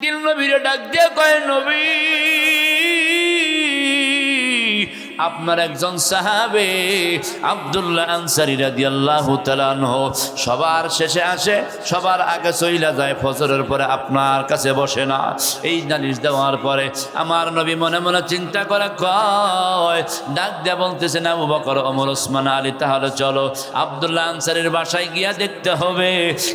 দিল নবীরে ডাক দিয়ে কয় নবী, আপনার একজন সাহাবে আব্দুল্লাহ আনসারী রাদিয়াল্লাহু তাআলা আনহু সবার শেষে আসে, সবার আগে চইলা যায়, ফজরের পরে আপনার কাছে বসে না। এই নালিশ দেওয়ার পরে আমার নবী মনে মনে চিন্তা করে কয়, ডাক দিয়ে বলতেছেন আবু বকর, ওমর, ওসমান, আলী, তাহলে চলো আব্দুল্লাহ আনসারীর বাসায় গিয়া দেখতে হবে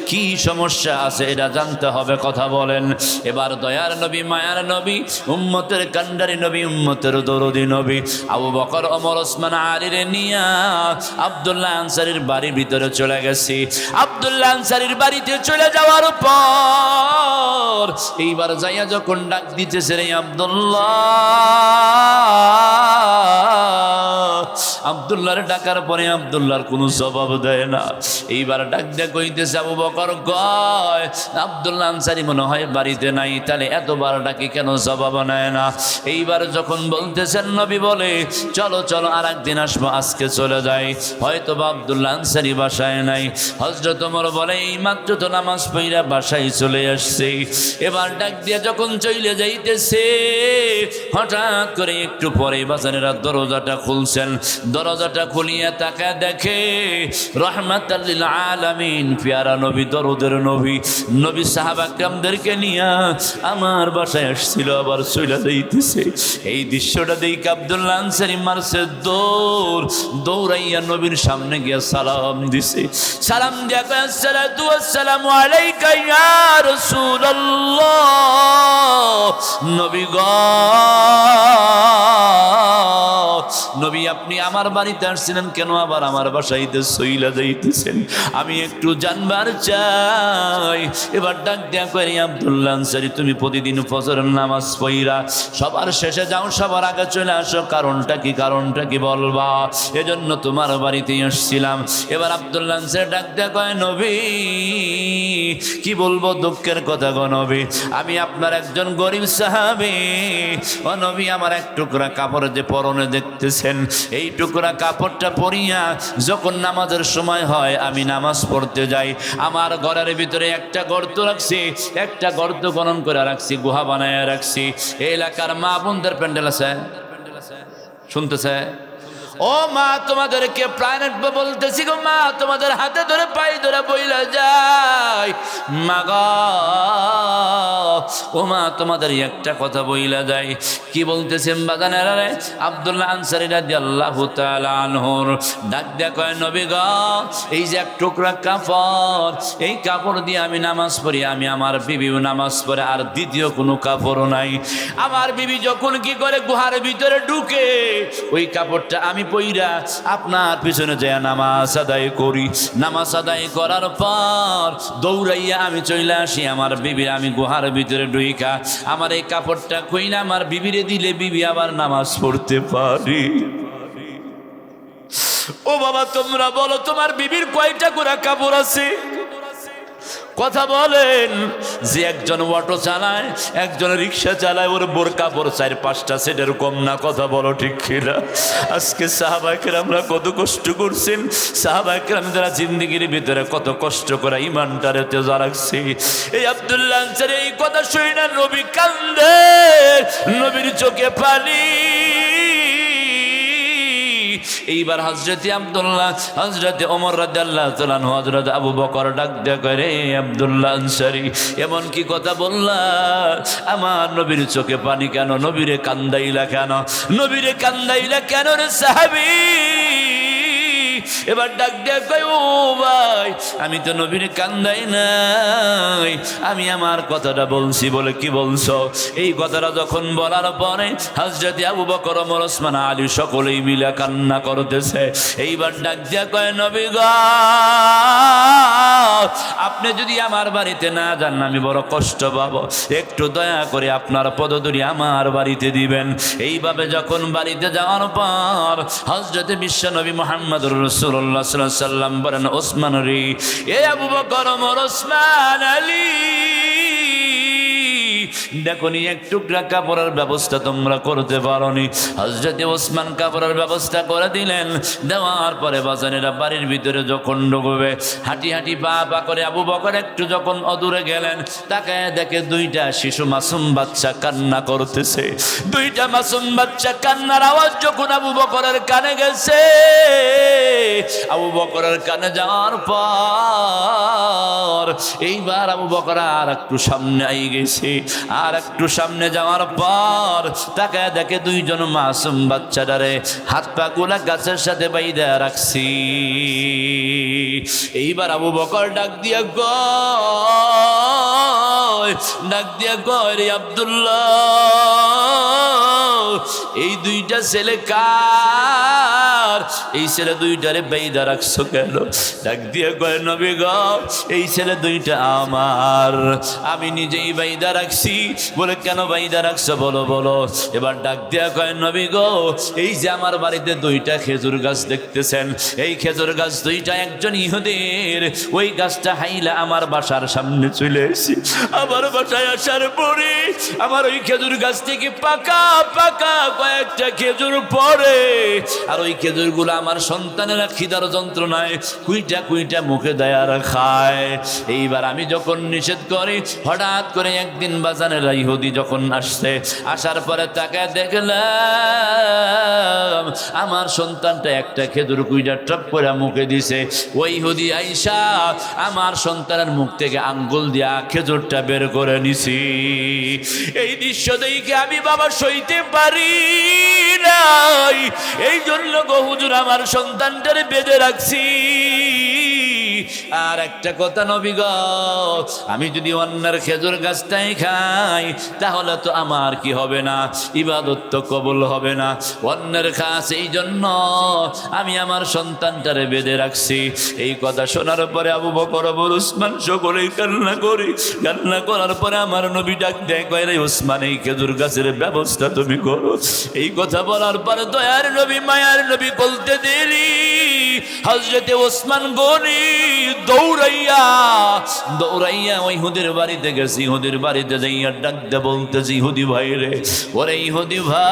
কি সমস্যা আছে, এটা জানতে হবে, কথা বলেন। এবার দয়ার নবী, মায়ার নবী, উম্মতের কান্ডারি নবী, উম্মতের দরদি নবী আবু বকর, ওমর, ওসমান, আলীর নিয়া আব্দুল্লাহ আনসারীর বাড়ির ভিতরে চলে গেছি। আব্দুল্লাহ আনসারীর বাড়িতে চলে যাওয়ার পর এইবার যাইয়া যখন ডাক দিতেছে, রে আব্দুল্লাহর ডাকার পরে আব্দুল্লাহর কোনো জবাব দেয় না। এইবার ডাক দিয়ে কইতেছে, আবু বকর কয়, আব্দুল্লাহ আনসারী মনে হয় বাড়িতে নাই, তাহলে এতবার ডাকি কেন জবাব নেয় না? এইবার যখন বলতেছেন, নবী বলে, চলো চলো আর একদিন আসবো, আজকে চলে যাই, হয়তো বা আব্দুল্লাহ আনসারী বাসায় নাই। হযরত ওমর বলে, এই মাত্র তো নামাজ পড়া বাসায় চলে আসছে। এবার ডাক দিয়ে যখন চলে যাইতেছে, হঠাৎ করে একটু পরে বাজারের দরজাটা খুলছেন। দরজাটা খুলিয়া তাকা দেখে রাহমাতাল লিল আলামিন পেয়ারা নবী, দরুদের নবী, নবী সাহাবা کرامদেরকে নিয়ে আমার বাসায় আসছিল, আবার চলে যাইতেছে। এই দৃশ্যটা দেখে আব্দুল্লাহ আনসারী মারছে দৌড়, দৌড়াইয়া নবীর সামনে গিয়া সালাম দিছে। সালাম দিয়া কয়, আসসালাতু ওয়াসসালামু আলাইকা ইয়া রাসূলুল্লাহ। নবী গো, নবী আপনি আমার বাড়িতে আসছিলেন কেন, আবার আমার বাসাইতে চইলা যাইতেছেন? আমি একটু জানবার চাই। এবার ডাক দেয়া করি, আব্দুল্লাহ আনসারী, তুমি প্রতিদিন ফজরের নামাজ পড়া সবার শেষে যাও, সবার আগে চলে আসো, কারণটা কি, কারণটা কি বলবা? এজন্য তোমার বাড়িতেই আসছিলাম। এবার আব্দুল্লাহ আনসারী ডাক দেয়া কয়, নবী কি বলবো, দুঃখের কথা গো নবী, আমি আপনার একজন গরিব সাহাবী। ও নবী, আমার এক টুকরা কাপড় যে পরনে দেখতেছেন, এই টুকরা কাপড়টা পরিয়া যখন নামাজের সময় হয় আমি নামাজ পড়তে যাই, আমার ঘরের ভিতরে একটা গর্ত রাখছি, একটা গর্ত খনন করে রাখছি, গুহা বানায় রাখছি। এই এলাকার মা বোনদের প্যান্ডেল আছে, শুনতেছে? ও মা, তোমাদেরকে প্রাণের বলতেছি গো মা, তোমাদের হাতে ধরে পায়ে ধরে বইলা যায়, মা গো, ও মা, তোমাদের একটা কথা বইলা যায়। কি বলতেছেন বাজানেরা? রে আব্দুল্লাহ আনসারী রাদিয়াল্লাহু তাআলা আনহুর ডাক দেয়া কয়, নবী গো, এই যে এক টুকরা কাপড়, এই কাপড় দিয়ে আমি নামাজ পড়ি, আমি আমার বিবিও নামাজ পড়ে, আর দ্বিতীয় কোনো কাপড় নাই। আমার বিবি যখন কি করে গুহার ভিতরে ঢুকে, ওই কাপড়টা আমি পইরা আপনার পিছনে যায় নামাজ আদায় করি। নামাজ আদায় করার পর দৌড়াইয়া আমি চলে আসি আমার বিবির, আমি গুহার ভিতরে ঢুইকা আমার এই কাপড়টা কইনা আমার বিবিরে দিলে বিবি আবার নামাজ পড়তে পারি। ও বাবা, তোমরা বলো, তোমার বিবির কয়টা করে কাপড় আছে? কথা বলেন। যে একজন অটো চালায়, একজন রিক্সা চালায়, ওর বোরকা বোর 4-5টা সেটের কম না, কথা বলো ঠিক কিনা? আজকে সাহাবায়ে কেরামরা কত কষ্ট করছেন, সাহাবায়ে কেরাম যারা জিন্দেগির ভিতরে কত কষ্ট করে ইমানটারে তেজা রাখছে। এই আব্দুল্লাহ আনসারী এই কথা শুনে না নবী কান্দে, নবীর চোখে পানি। এইবার হযরতে আব্দুল্লাহ, হযরতে ওমর রাদিয়াল্লাহু তাআলা আনহু, হযরত আবু বকর ডাক দেয়া করে, আব্দুল্লাহ আনসারী এমন কি কথা বললা? আমার নবীর চোখে পানি কেন? নবীরে কান্দাইলা কেন? নবীরে কান্দাইলা কেন রে সাহাবী? এবার ডাক দেয়া কয়, ও ভাই, আমি তো নবীর কান্দাই নাই, আমি আমার কথাটা বলছি। বলে, কি বলছো? এই কথাটা যখন বলার পরে হযরত আবু বকর, ওমর, ওসমান, আলী সকলেই মিলে কান্না করতেছে। এইবার ডাক দেয়া কয়, নবী গো, আপনি যদি আমার বাড়িতে না যান আমি বড় কষ্ট পাবো, একটু দয়া করে আপনার পদধূলি আমার বাড়িতে দিবেন। এইভাবে যখন বাড়িতে যাওয়ার পর হযরতে বিশ্বনবী মুহাম্মদুর রাসূলুল্লাহ সাল্লাল্লাহু আলাইহি ওয়াসাল্লাম বলেন, ওসমান রে, এ আবু বকর, ওমর, ওসমান, আলী, দেখো নি এক টুকরা কাপড়ের ব্যবস্থা তোমরা করতে পারোনি। হযরতে ওসমান কাপড়ের ব্যবস্থা করে দিলেন। দেওয়ার পরে বাজানেরা বাড়ির ভিতরে যখন ঢুকবে হাঁটি হাঁটি পা পা করে আবু বকর একটু যখন অদূরে গেলেন, তাকায় দেখে দুইটা শিশু মাসুম বাচ্চা কান্না করতেছে। দুইটা মাসুম বাচ্চা কান্নার আওয়াজ যখন আবু বকরের কানে গেছে, আবু বকরের কানে যাওয়ার পর এইবার আবু বকর আর একটু সামনে আই গেছে। আর একটু সামনে যাওয়ার পর তাকায় দেখে দুইজন মাসুম বাচ্চাটারে হাত পা গুলা গাছের সাথে বাইদা রাখছি। এইবার আবু বকর ডাক দিয়া কয় রে আব্দুল্লাহ, এই দুইটা ছেলে কার? এই ছেলে দুইটারে বাইদা রাখছো কেন? ডাক দিয়া কয় নবী গো, এই ছেলে দুইটা আমার, আমি নিজেই বাইদা রাখছি। বলে কেন বাইদা রাখছো বলো বলো। এবার ডাক দিয়া কয় নবী গো, এই যে আমার বাড়িতে দুইটা খেজুর গাছ দেখতেছেন, এই খেজুর গাছ দুইটা একজন ইহুদের, ওই গাছটা হাইলা আমার বাসার সামনে চলে এসেছি। আমার বাসায় আসার পরে আমার ওই খেজুর গাছ থেকে পাকা পাকা কয়েকটা খেজুর পড়ে, আর ওই খেজুরগুলো আমার সন্তানেরা খিদার যন্ত্রণায় কুইটা কুইটা মুখে দেয় আর খায়। এইবার আমি যখন নিষেধ করি, হঠাৎ করে একদিন বাজানেরা ইহুদি যখন আসছে, আসার পরে তাকে দেখলাম আমার সন্তানটা একটা খেজুর কুইটা টপ করে মুখে দিছে। ওই ইহুদি আইসা আমার সন্তানের মুখ থেকে আঙ্গুল দিয়া খেজুরটা বের করে নিছি। এই দৃশ্য দেখে আমি বাবা সইতে পারি নাই, এই জন্য গো হুজুর আমার সন্তানটারে বেঁধে রাখছি। আর একটা কথা নবী গো, আমি যদি অন্যের খেজুর গাছটাই খাই তাহলে তো আমার কি হবে না, ইবাদত তো কবুল হবে না। অন্যের খাস, এই জন্য আমি আমার সন্তানটারে বেঁধে রাখছি। এই কথা শোনার পরে আবু বকর আবু উসমান সকলেই কান্না করি। কান্না করার পরে আমার নবী ডাক দেয় কয় রে উসমান, এই খেজুর গাছের ব্যবস্থা তুমি করো। এই কথা বলার পরে দয়ার নবী মায়ার নবী বলতে দেরি, হযরতে ওসমান গনি দৌড়াইয়া ওই ইহুদির বাড়িতে গেছি। ইহুদির বাড়িতে যাইয়া ডাক দে বলতেছি, ইহুদি ভাই রে, ওরে ইহুদি ভাই,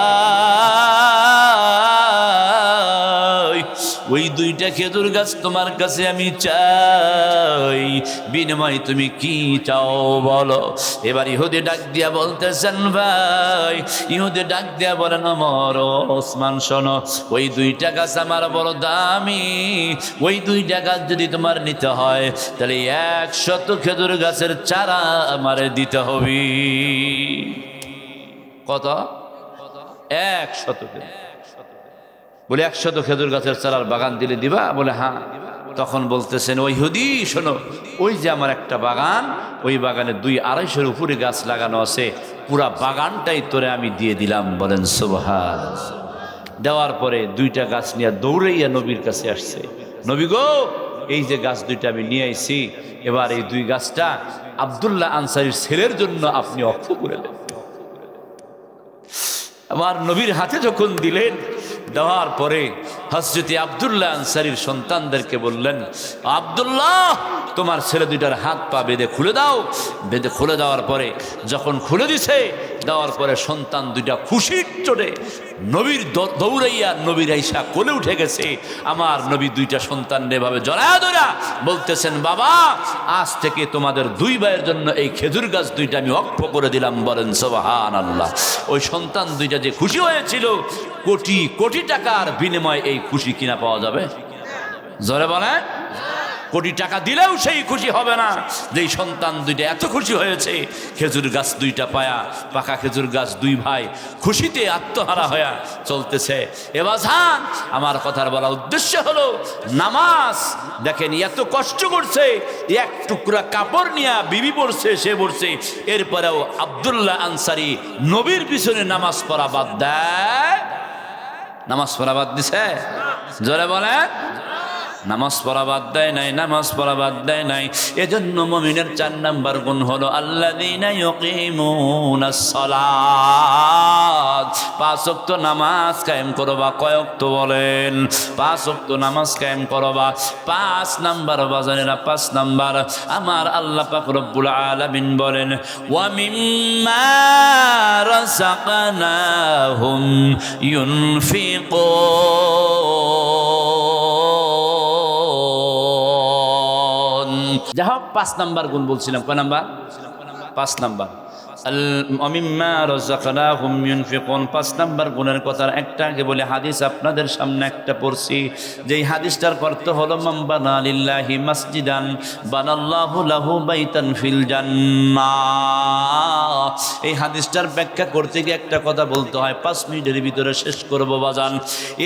ওই দুইটা খেজুর গাছ তোমার কাছে আমি চাই, বিনিময় তুমি কি চাও বলো। এবার ইহুদি ডাক দিয়া বলতেছেন ভাই, ইহুদি ডাক দিয়া বলেন আমার ওসমান শোনো, ওই দুইটা গাছ আমার বড় দামি, ওই দুইটা গাছ যদি তোমার নিতে হয় তাহলে 100 খেজুর গাছের চারা আমারে দিতে হবে। কত? 100। বলে 100 খেজুর গাছের চারার বাগান দিলে দিবা? বলে হ্যাঁ। তখন বলতেছেন ওই ইহুদি শোনো, ওই যে আমার একটা বাগান, ওই বাগানে 200-250 উপরে গাছ লাগানো আছে, পুরা বাগানটাই তোরে আমি দিয়ে দিলাম। বলেন সুবহানাল্লাহ। দেওয়ার পরে দুইটা গাছ নিয়ে দৌড়াইয়া নবীর কাছে আসছে। নবী গো, এই যে গাছ দুইটা আমি নিয়ে আইছি, এবার এই 2 গাছটা আব্দুল্লাহ আনসারীর ছেলের জন্য আপনি অক্ষ করে দেন। আমার নবীর হাতে যখন দিলেন, দেওয়ার পরে হযরতে আব্দুল্লাহ আনসারীর সন্তানদেরকে বললেন, আব্দুল্লাহ তোমার ছেলে দুইটার হাত পা বেঁধে খুলে দাও। বেঁধে খুলে দেওয়ার পরে যখন খুলে দিছে, দেওয়ার পরে সন্তান দুইটা খুশির চোটে নবীর দৌড়াইয়া নবীর আইসা কোলে উঠে গেছে। আমার নবী দুইটা সন্তান এভাবে জড়ায়া ধরা বলতেছেন, বাবা আজ থেকে তোমাদের 2 ভাইয়ের জন্য এই খেজুর গাছ দুইটা আমি অক্ষ করে দিলাম। বলেন সুবহানাল্লাহ। ওই সন্তান দুইটা যে খুশি হয়েছিল, কোটি কোটি টাকার বিনিময়ে এই খুশি কিনা পাওয়া যাবে? জোরে বলেন। কোটি টাকা দিলেও সেই খুশি হবে না যেই সন্তান দুইটা এত খুশি হয়েছে। খেজুর গাছ দুইটা পায়া, পাকা খেজুর গাছ 2 ভাই খুশিতে আত্মহারা হয়ে চলতেছে। এবার আমার কথার বলা উদ্দেশ্য হলো, নামাজ দেখেন এত কষ্ট করছে, এক টুকরা কাপড় নিয়ে বিবি পড়ছে, সে পড়ছে, এরপরেও আব্দুল্লাহ আনসারী নবীর পিছনে নামাজ পড়া বাদ দেয়? নামাজ পড়া বাদ দিছে? জোরে বলে। নামাজ পড়া বাদ দেয় নাই, নামাজ পড়া বাদ দেয় নাই। এজন্য মুমিনের 4 নাম্বার গুণ হলো আল্লাযীনা ইউকিমুনাস সালাত। 5 ওয়াক্ত নামাজ কায়েম করবা। কয় ওয়াক্ত বলেন? 5 ওয়াক্ত নামাজ কায়েম করবা। 5 নাম্বার বাজানেরা, 5 নাম্বার আমার আল্লাহ পাক রব্বুল আলামিন বলেন, ওয়া মিম্মা রাযাকনাহুম ইউনফিকুন। যাই হোক, 5 নাম্বার গুণ বলছিলাম। কয় নাম্বার? 5 নাম্বার। মিম্মা রাযাকনাহুম ইউনফিকুন, 5 নাম্বার গুণের কথা একটা আগে বলে হাদিস আপনাদের সামনে একটা পড়ছি। যেই হাদিসটার অর্থ হলো মান বানা লিল্লাহি মাসজিদান বানাল্লাহু লাহু বাইতান ফিল জান্নাহ। এই হাদিসটার ব্যাখ্যা করতে গিয়ে একটা কথা বলতে হয়, 5 মিনিটের ভিতরে শেষ করব বাজান।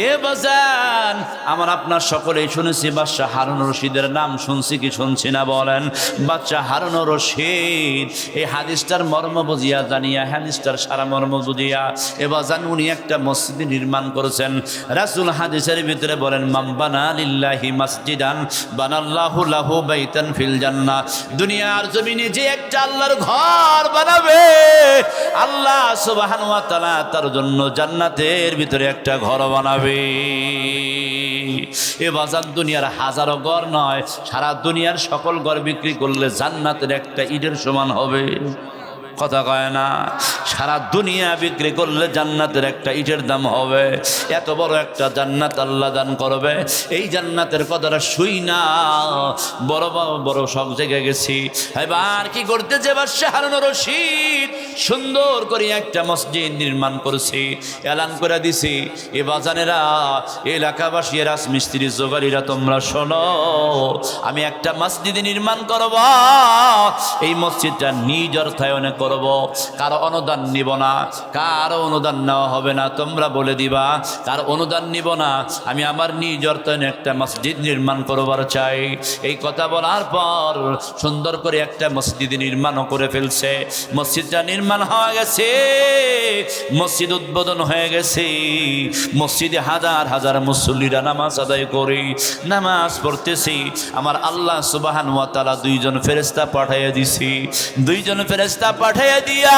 এ বাজান, আমার আপনার সকলেই শুনেছি বাদশাহ হারুন রশিদের নাম, শুনছি কি শুনছি না বলেন? বাদশাহ হারুন রশিদ এই হাদিসটার মর্ম বুঝিয়া জানিয়া, হাদিসটার সারা মর্ম বুঝিয়া এবার জান উনি একটা মসজিদ নির্মাণ করেছেন। রাসূল হাদিসের ভিতরে বলেন মান বানা লিল্লাহি মাসজিদান বানাল্লাহু লাহু বাইতান ফিল জান্নাহ। দুনিয়ার জমিনে যে একটা আল্লাহর ঘর বানাবে, আল্লাহ সুবহানাহু ওয়া তাআলা তার জন্য জান্নাতের ভিতরে একটা ঘর বানাবে। এ বাজার দুনিয়ার হাজারো ঘর নয়, সারা দুনিয়ার সকল ঘর বিক্রি করলে জান্নাতের একটা ইটের সমান হবে। কথা কয় না? সারা দুনিয়া বিক্রি করলে জান্নাতের একটা ইটের দাম হবে। এত বড় একটা জান্নাত আল্লাহ দান করবে। এই জান্নাতের কথাটা শুই না বড় বড় সব জায়গায় গেছি। এবার কি করতেছে বাদশাহ হারুন রশিদ? সুন্দর করে একটা মসজিদ নির্মাণ করেছি, এলান করে দিছি, এ বাজানেরা, এলাকাবাসী, রাজমিস্ত্রি, জোগাড়িরা, তোমরা শোনো, আমি একটা মসজিদ নির্মাণ করব। এই মসজিদটা নিজ অর্থায়নে করব, কারো অনুদান নিব না, কারো অনুদান নেওয়া হবে না। তোমরা বলে দিবা কার অনুদান নিব না, আমি আমার নিজ অর্থায়নে একটা মসজিদ নির্মাণ করবার চাই। এই কথা বলার পর সুন্দর করে একটা মসজিদ নির্মাণও করে ফেলছে। মসজিদটা নির্মাণ হয়ে গেছে, মসজিদ উদ্বোধন হয়ে গেছে। মসজিদে হাজার হাজার মুসল্লিরা নামাজ আদায় করে নামাজ পড়তেছি। আমার আল্লাহ সুবহানাহু ওয়া তাআলা 2 জন ফেরেশতা পাঠাইয়া দিছি। 2 জন ফেরেশতা পাঠাইয়া দিয়া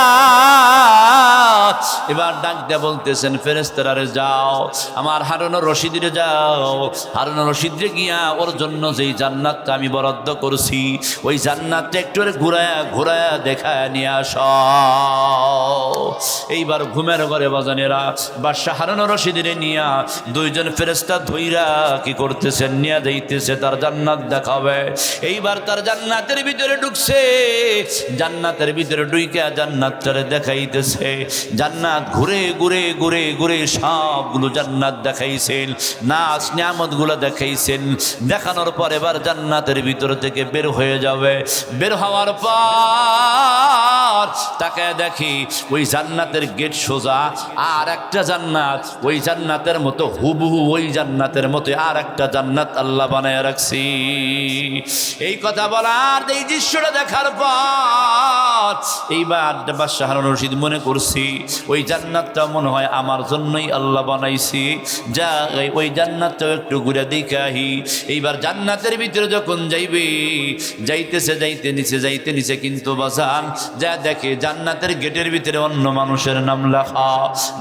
এবার ডাক দিয়ে বলতেছেন ফেরেশতারা, যাও আমার হারুন রশিদরে যাও, হারুন রশিদরে গিয়া ওর জন্য যেই জান্নাতটা আমি বরাদ্দ করছি ওই জান্নাতটা একটু ঘুরায়া ঘুরায়া দেখায় নিয়ে আস। এইবার ঘুমের ঘরে বাজানেরা বাদশাহ হারুন রশিদরে নিয়া 2 জন ফেরেশতা ধইরা কি করতেছেন, নিয়ে যাইতেছে তার জান্নাত দেখাবে। এইবার তার জান্নাতের ভিতরে ঢুকছে, জান্নাতের ভিতরে ঢুইকা জান্নাতটারে দেখাইতেছে। জান্নাত ঘুরে ঘুরে ঘুরে ঘুরে সবগুলো জান্নাত দেখাইছেন, নাচ নিয়ামতগুলো দেখাইছেন। দেখানোর পর এবার জান্নাতের ভিতর থেকে বের হয়ে যাবে। বের হওয়ার পর তাকে দেখি ওই জান্নাতের গেট সোজা, আর একটা জান্নাত ওই জান্নাতের মতো হুবহু ওই জান্নাতের মতো আর একটা জান্নাত আল্লাহ বানায় রাখছি। এই কথা বলার, এই দৃশ্যটা দেখার পর এইবার বাদশাহ হারুন রশিদ মনে করছি ওই জান্নাতটা মনে হয় আমার জন্যই আল্লাহ বানাইছি, যা ওই জান্নাতটাও একটু ঘুরে দেখাহি। এইবার জান্নাতের ভিতরে যখন যাইবে, যাইতেছে যাইতে নিচে কিন্তু বাজান যা দেখে জান্নাতের গেটের ভিতরে অন্য মানুষের নাম লেখা।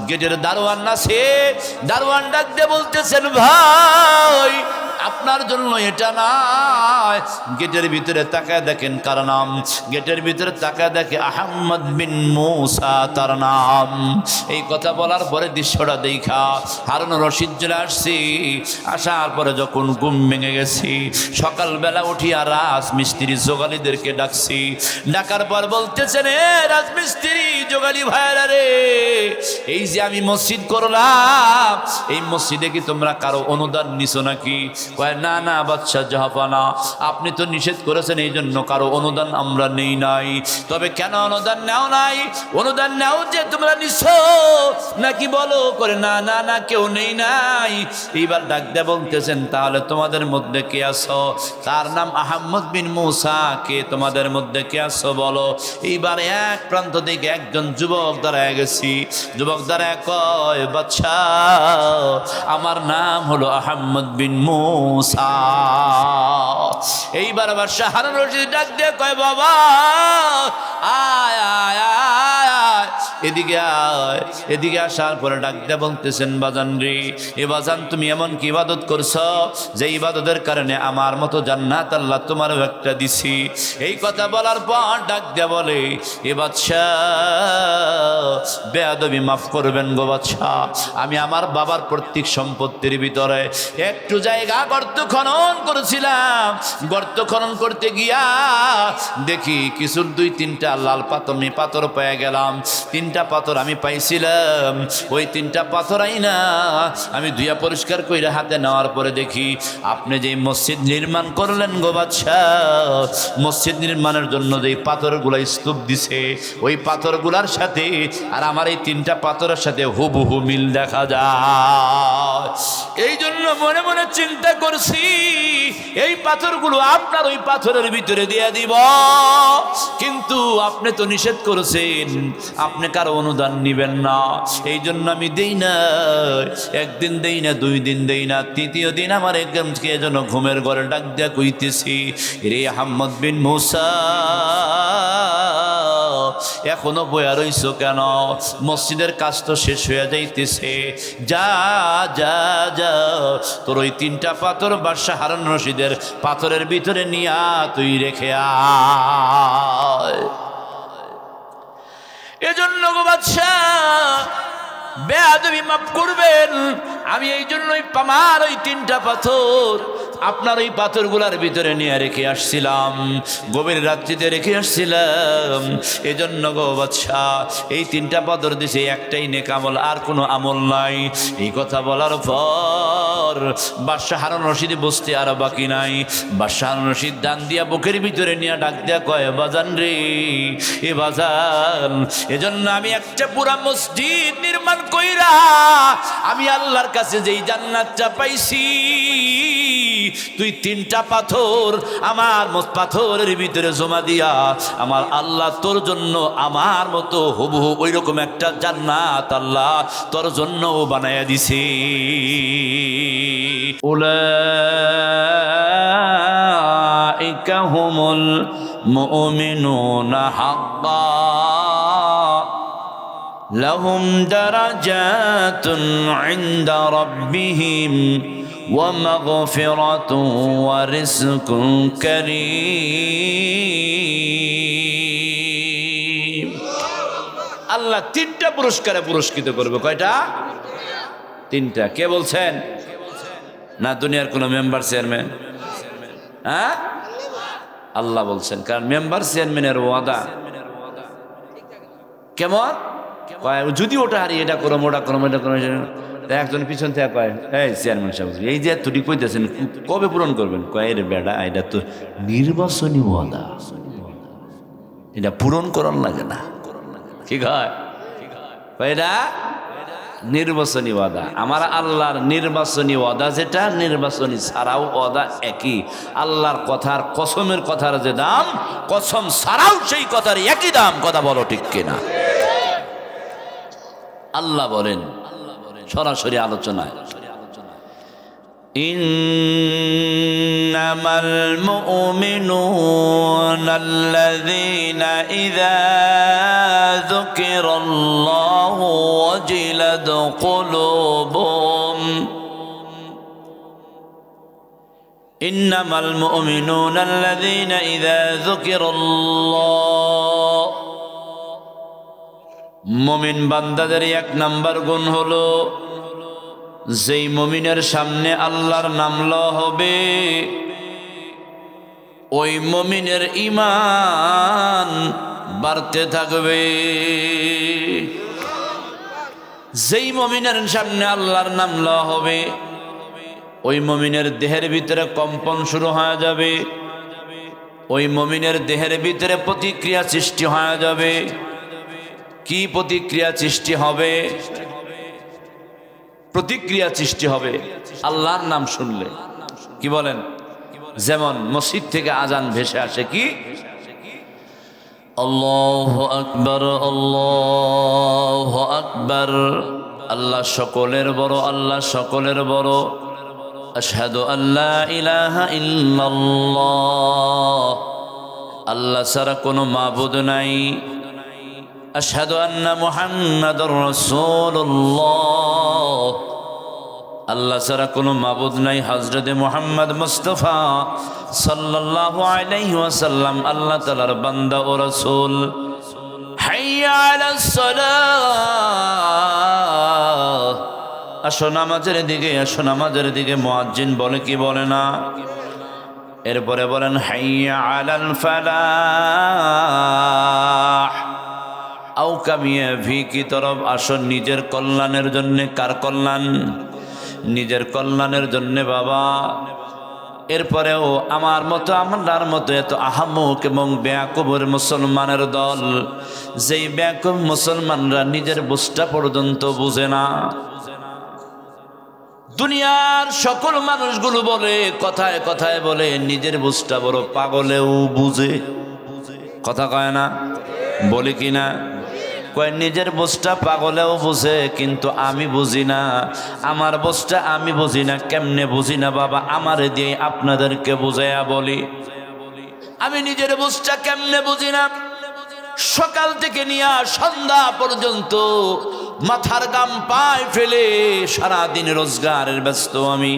গেটের দারোয়ান আছে, দারোয়ান ডাক দিয়ে বলতেছেন, ভাই আপনার জন্য এটা নয়। গেটের ভিতরে তাকায় দেখেন কার নাম, গেটের ভিতরে তাকায় দেখে আহমদ বিন মুসা তার নাম। এই কথা বলার পরে দৃশ্যটা দেখা হারুন রশিদ চলে আসছি। আসার পরে যখন ঘুম ভেঙে গেছি, সকালবেলা উঠিয়া রাজমিস্ত্রি জোগালিদেরকে ডাকছি। ডাকার পর বলতেছেন, এ রাজমিস্ত্রি জোগালি ভাইরা রে, এই যে আমি মসজিদ করলাম, এই মসজিদে কি তোমরা কারো অনুদান নিছো নাকি? কয় না না বাদশাহ জাহাপানা, আপনি তো নিষেধ করেছেন, এই জন্য কারো অনুদান আমরা নেই নাই। তবে কেন অনুদান নেও নাই? অনুদান নেও যে তোমরা নিছো নাকি বলো? করে না না না কেউ নেই নাই। এইবার ডাক দিয়ে বলতেছেন, তাহলে তোমাদের মধ্যে কে আছো? তার নাম আহমদ বিন মুসা, কে তোমাদের মধ্যে কে আছো বলো। এইবার এক প্রান্ত থেকে একজন যুবক দাঁড়ায় গেছি। যুবক দাঁড়ায় কয়, বাদশাহ আমার নাম হলো আহমদ বিন মুসা। এইবার বাদশাহ হারুন রশিদ ডাক দিয়ে কয়, বাবা আয় আয় আয় আয়, এদিকে আয়। এদিকে আসার পরে ডাক দিয়ে বলতেছেন, বাজান রে, এ বাজান তুমি এমন কি ইবাদত করছো যে ইবাদতের কারণে আমার মতো জান্নাত আল্লাহ তোমারও একটা দিছি। এই কথা বলার পর ডাক দিয়ে বলে, এ বাদশাহ বেয়াদবি মাফ করবেন গো বাদশাহ। আমি আমার বাবার পৈতৃক সম্পত্তির ভিতরে একটু জায়গা গর্ত খনন করেছিলাম। গর্ত খনন করতে গিয়া দেখি কিছু 2-3টা লাল পাথর পেয়ে গেলাম। 3টা পাথর আমি পাইছিলাম। ওই 3টা পাথর আইনা আমি ধুইয়া পরিষ্কার কইরা হাতে নেওয়ার পরে দেখি আপনি যে মসজিদ নির্মাণ করলেন গো বাদশাহ, মসজিদ নির্মাণের জন্য যে পাথরগুলা স্তূপ দিছে, ওই পাথরগুলার সাথে আর আমার এই 3টা পাথরের সাথে হুবহু মিল দেখা যায়। এই জন্য মনে মনে চিন্তা করছি এই পাথরগুলো আপনার ওই পাথরের ভিতরে দিয়ে দিব, কিন্তু আপনি তো নিষেধ করেছেন, আপনি কারো অনুদান নিবেন না। এই জন্য আমি দেই না। একদিন দেই না, 2 দিন দেই না, 3য় দিন আমার একদম কে যেন ঘুমের ঘরে ডাক দিয়া কইতেছি, রে আহমদ বিন মুসা, এখনো বয়া রইছো কেন? মসজিদের কাজ তো শেষ হয়ে যাইতেছে। যা যা যা, তোর ওই 3টা পাথর বাদশাহ হারুন রশিদের পাথরের ভিতরে নিয়া তুই রেখে আয়। এজন্য গো বাদশাহ বেয়াদবি মাফ করবেন। আমি এই জন্যই আমার ওই 3টা পাথর আপনার ওই পাথরগুলার ভিতরে নিয়ে রেখে আসছিলাম, গভীর রাত্রিতে রেখে আসছিলাম। এই জন্য গো বাদশাহ এই 3টা পাথর দিছে, একটাই নেক আমল, আর কোনো আমল নাই। এই কথা বলার পর বাদশাহ হারুন রশিদ বসতে আর বাকি নাই। বাদশাহ হারুন রশিদ দান দিয়া বুকের ভিতরে নিয়ে ডাক দিয়া কয়, বাজান রে, এ বাজান, এজন্য আমি একটা পুরা মসজিদ নির্মাণ কইরা আমি আল্লাহর কাছে যেই জান্নাতটা পাইছি, তুই 3টা পাথর আমার পাথরের ভিতরে জমা দিয়া আমার আল্লাহ তোর জন্য আমার মতো হুবহু ওই রকম একটা জান্নাত আল্লাহ তোর জন্য বানায়া দিছে। উলাইকা হুমুল মুমিনুনা হাক্কান লাহুম দারাজাতুন ইনদা রাব্বিহিম ওয়া মাগফিরাতুন ওয়া রিজকুন কারীম। আল্লাহ 3টা পুরস্কারে পুরস্কৃত করবে। কয়টা? 3টা। কে বলছেন? না দুনিয়ার কোন মেম্বার চেয়ারম্যান? হ্যাঁ, আল্লাহ বলছেন। কারণ মেম্বার চেয়ারম্যানের ওয়াদা কেমন? যদি ওটা হারিয়ে এটা করো, ওটা করো, এটা করো, একজন পিছন থেকে কয়, এই চেয়ারম্যান সাহেব এই যে তুই কইতেছেন কবে পূরণ করবেন? কয় রে বেড়া, এটা তো নির্বাচনী ওয়াদা, এটা পূরণ করার লাগে না। ঠিক হয়? এটা নির্বাচনী ওয়াদা। আমার আল্লাহর নির্বাচনী ওয়াদা যেটা, নির্বাচনী ছাড়াও ওয়াদা একই। আল্লাহর কথার, কসমের কথার যে দাম, কসম ছাড়াও সেই কথার একই দাম। কথা বলো ঠিক কিনা? আল্লাহ বলেন সরাসরি আলোচনায়, ইন্নামাল মুমিনুনা আল্লাযীনা ইযা যুকিরাল্লাহু ওয়াজিলাত কুলুবুহুম ইন্নামাল মুমিনুনা আল্লাযীনা ইযা যুকিরাল্লাহ। মুমিন বান্দাদের 1 নাম্বার গুণ হলো যেই মুমিনের সামনে আল্লাহর নাম লওয়া হবে ওই মুমিনের ঈমান বাড়তে থাকবে। যেই মুমিনের সামনে আল্লাহর নাম লওয়া হবে ওই মুমিনের দেহের ভিতরে কম্পন শুরু হয়ে যাবে, ওই মুমিনের দেহের ভিতরে প্রতিক্রিয়া সৃষ্টি হয়ে যাবে। কি প্রতিক্রিয়া সৃষ্টি হবে? প্রতিক্রিয়া সৃষ্টি হবে আল্লাহর নাম শুনলে। কি বলেন? যেমন মসজিদ থেকে আজান ভেসে আসে, কি আল্লাহু আকবার, আল্লাহু আকবার, আল্লাহ সকলের বড়, আল্লাহ সকলের বড়, আশহাদু আল্লা ইলাহা ইল্লাল্লাহ, আল্লাহ ছাড়া কোনো মাবুদ নাই, আশহাদু আন্না মুহাম্মাদুর রাসূলুল্লাহ, আল্লাহ ছাড়া কোনো মাবুদ নাই, হযরতে মুহাম্মদ মুস্তাফা সাল্লাল্লাহু আলাইহি ওয়াসাল্লাম আল্লাহ তাআলার বান্দা ও রাসূল। হাইয়া আলাস সালাহ, আসো নামাজের দিকে, আসো নামাজের দিকে। মুয়াজ্জিন বলে কি বলে না? এরপরে বলেন হাইয়া আলাল ফালাহ আও কামিয়া ভি কি তরফ। আসো নিজের কল্যাণের জন্যে। কার কল্যাণ? নিজের কল্যাণের জন্যে বাবা। এরপরেও আমার মতো আপনার মতো এত আহাম্মক এবং বেয়াকুবের মুসলমানের দল, যেই বেয়াকুব মুসলমানরা নিজের বুঝটা পর্যন্ত বুঝে না। দুনিয়ার সকল মানুষগুলো বলে, কথায় কথায় বলে নিজের বুঝটা বড়, পাগলেও বুঝে। কথা কয় না? বলি কি না? কয় নিজের বুঝটা পাগলেও বুঝে, কিন্তু আমি বুঝি না। আমার বুঝটা আমি বুঝি না। কেমনে বুঝি না বাবা? আমারে দিয়ে আপনাদেরকে বুঝাইয়া বলি। আমি নিজের বুঝটা কেমনে বুঝি না? সকাল থেকে নিয়ে সন্ধ্যা পর্যন্ত মাথার গাম পায়ে ফেলে সারাদিন রোজগারের ব্যস্ত আমি।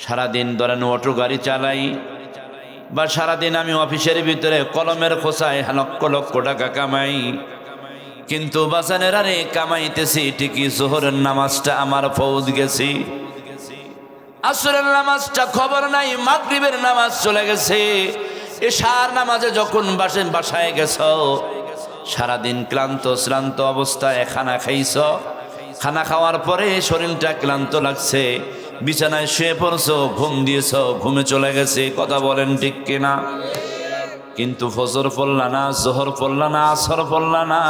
সারাদিন ধরেন অটো গাড়ি চালাই, বা সারাদিন আমি অফিসের ভিতরে কলমের খোসায় লক্ষ লক্ষ টাকা কামাই। কিন্তু বাজানের আরে কামাইতেছি ঠিকই, জোহরের নামাজটা আমার ফৌজ গেছি, আসরের নামাজটা খবর নাই, মাগরিবের নামাজ চলে গেছে, এশার নামাজে যখন বাসায় গেছ, সারাদিন ক্লান্ত শ্রান্ত অবস্থায় খানা খাইছ। খানা খাওয়ার পরে শরীরটা ক্লান্ত লাগছে, বিছানায় শুয়ে পড়ছো, ঘুম দিয়েছ, ঘুমে চলে গেছে। কথা বলেন ঠিক কিনা? কিন্তু ফজর পড়লা না, জোহর পড়লা না, আসর পড়লা না,